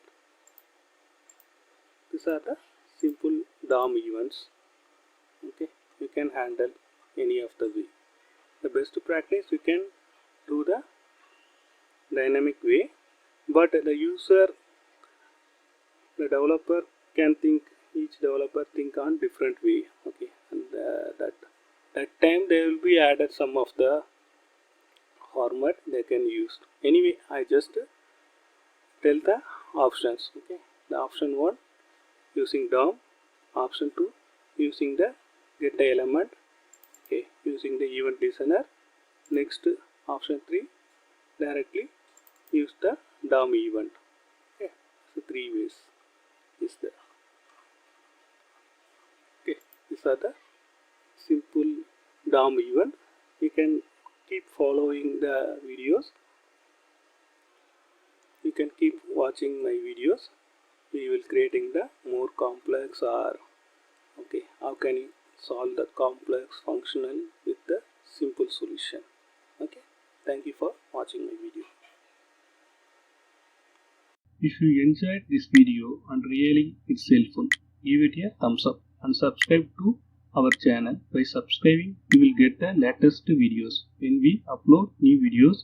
B: These are the simple DOM events. Okay, you can handle any of the way. The best practice you can do the dynamic way, but the user, the developer can think, each developer think on different way. Okay, and that time they will be added some of the format they can use. Anyway, I just tell the options. Okay, the option 1 using DOM, option 2 using the get element, okay, using the event listener. Next option 3 directly use the DOM event. Okay, so 3 ways is there. Okay, these are the simple DOM event. You can keep following the videos. You can keep watching my videos. We will creating the more complex, or okay, how can you solve the complex functional with the simple solution. Okay, thank you for watching my video.
A: If you enjoyed this video and really it's helpful, give it a thumbs up and subscribe to our channel. By subscribing, you will get the latest videos when we upload new videos.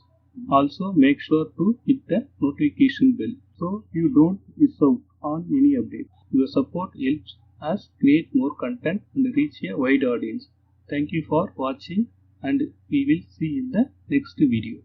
A: Also, make sure to hit the notification bell so you don't miss out on any update. Your support helps us create more content and reach a wide audience. Thank you for watching, and we will see in the next video.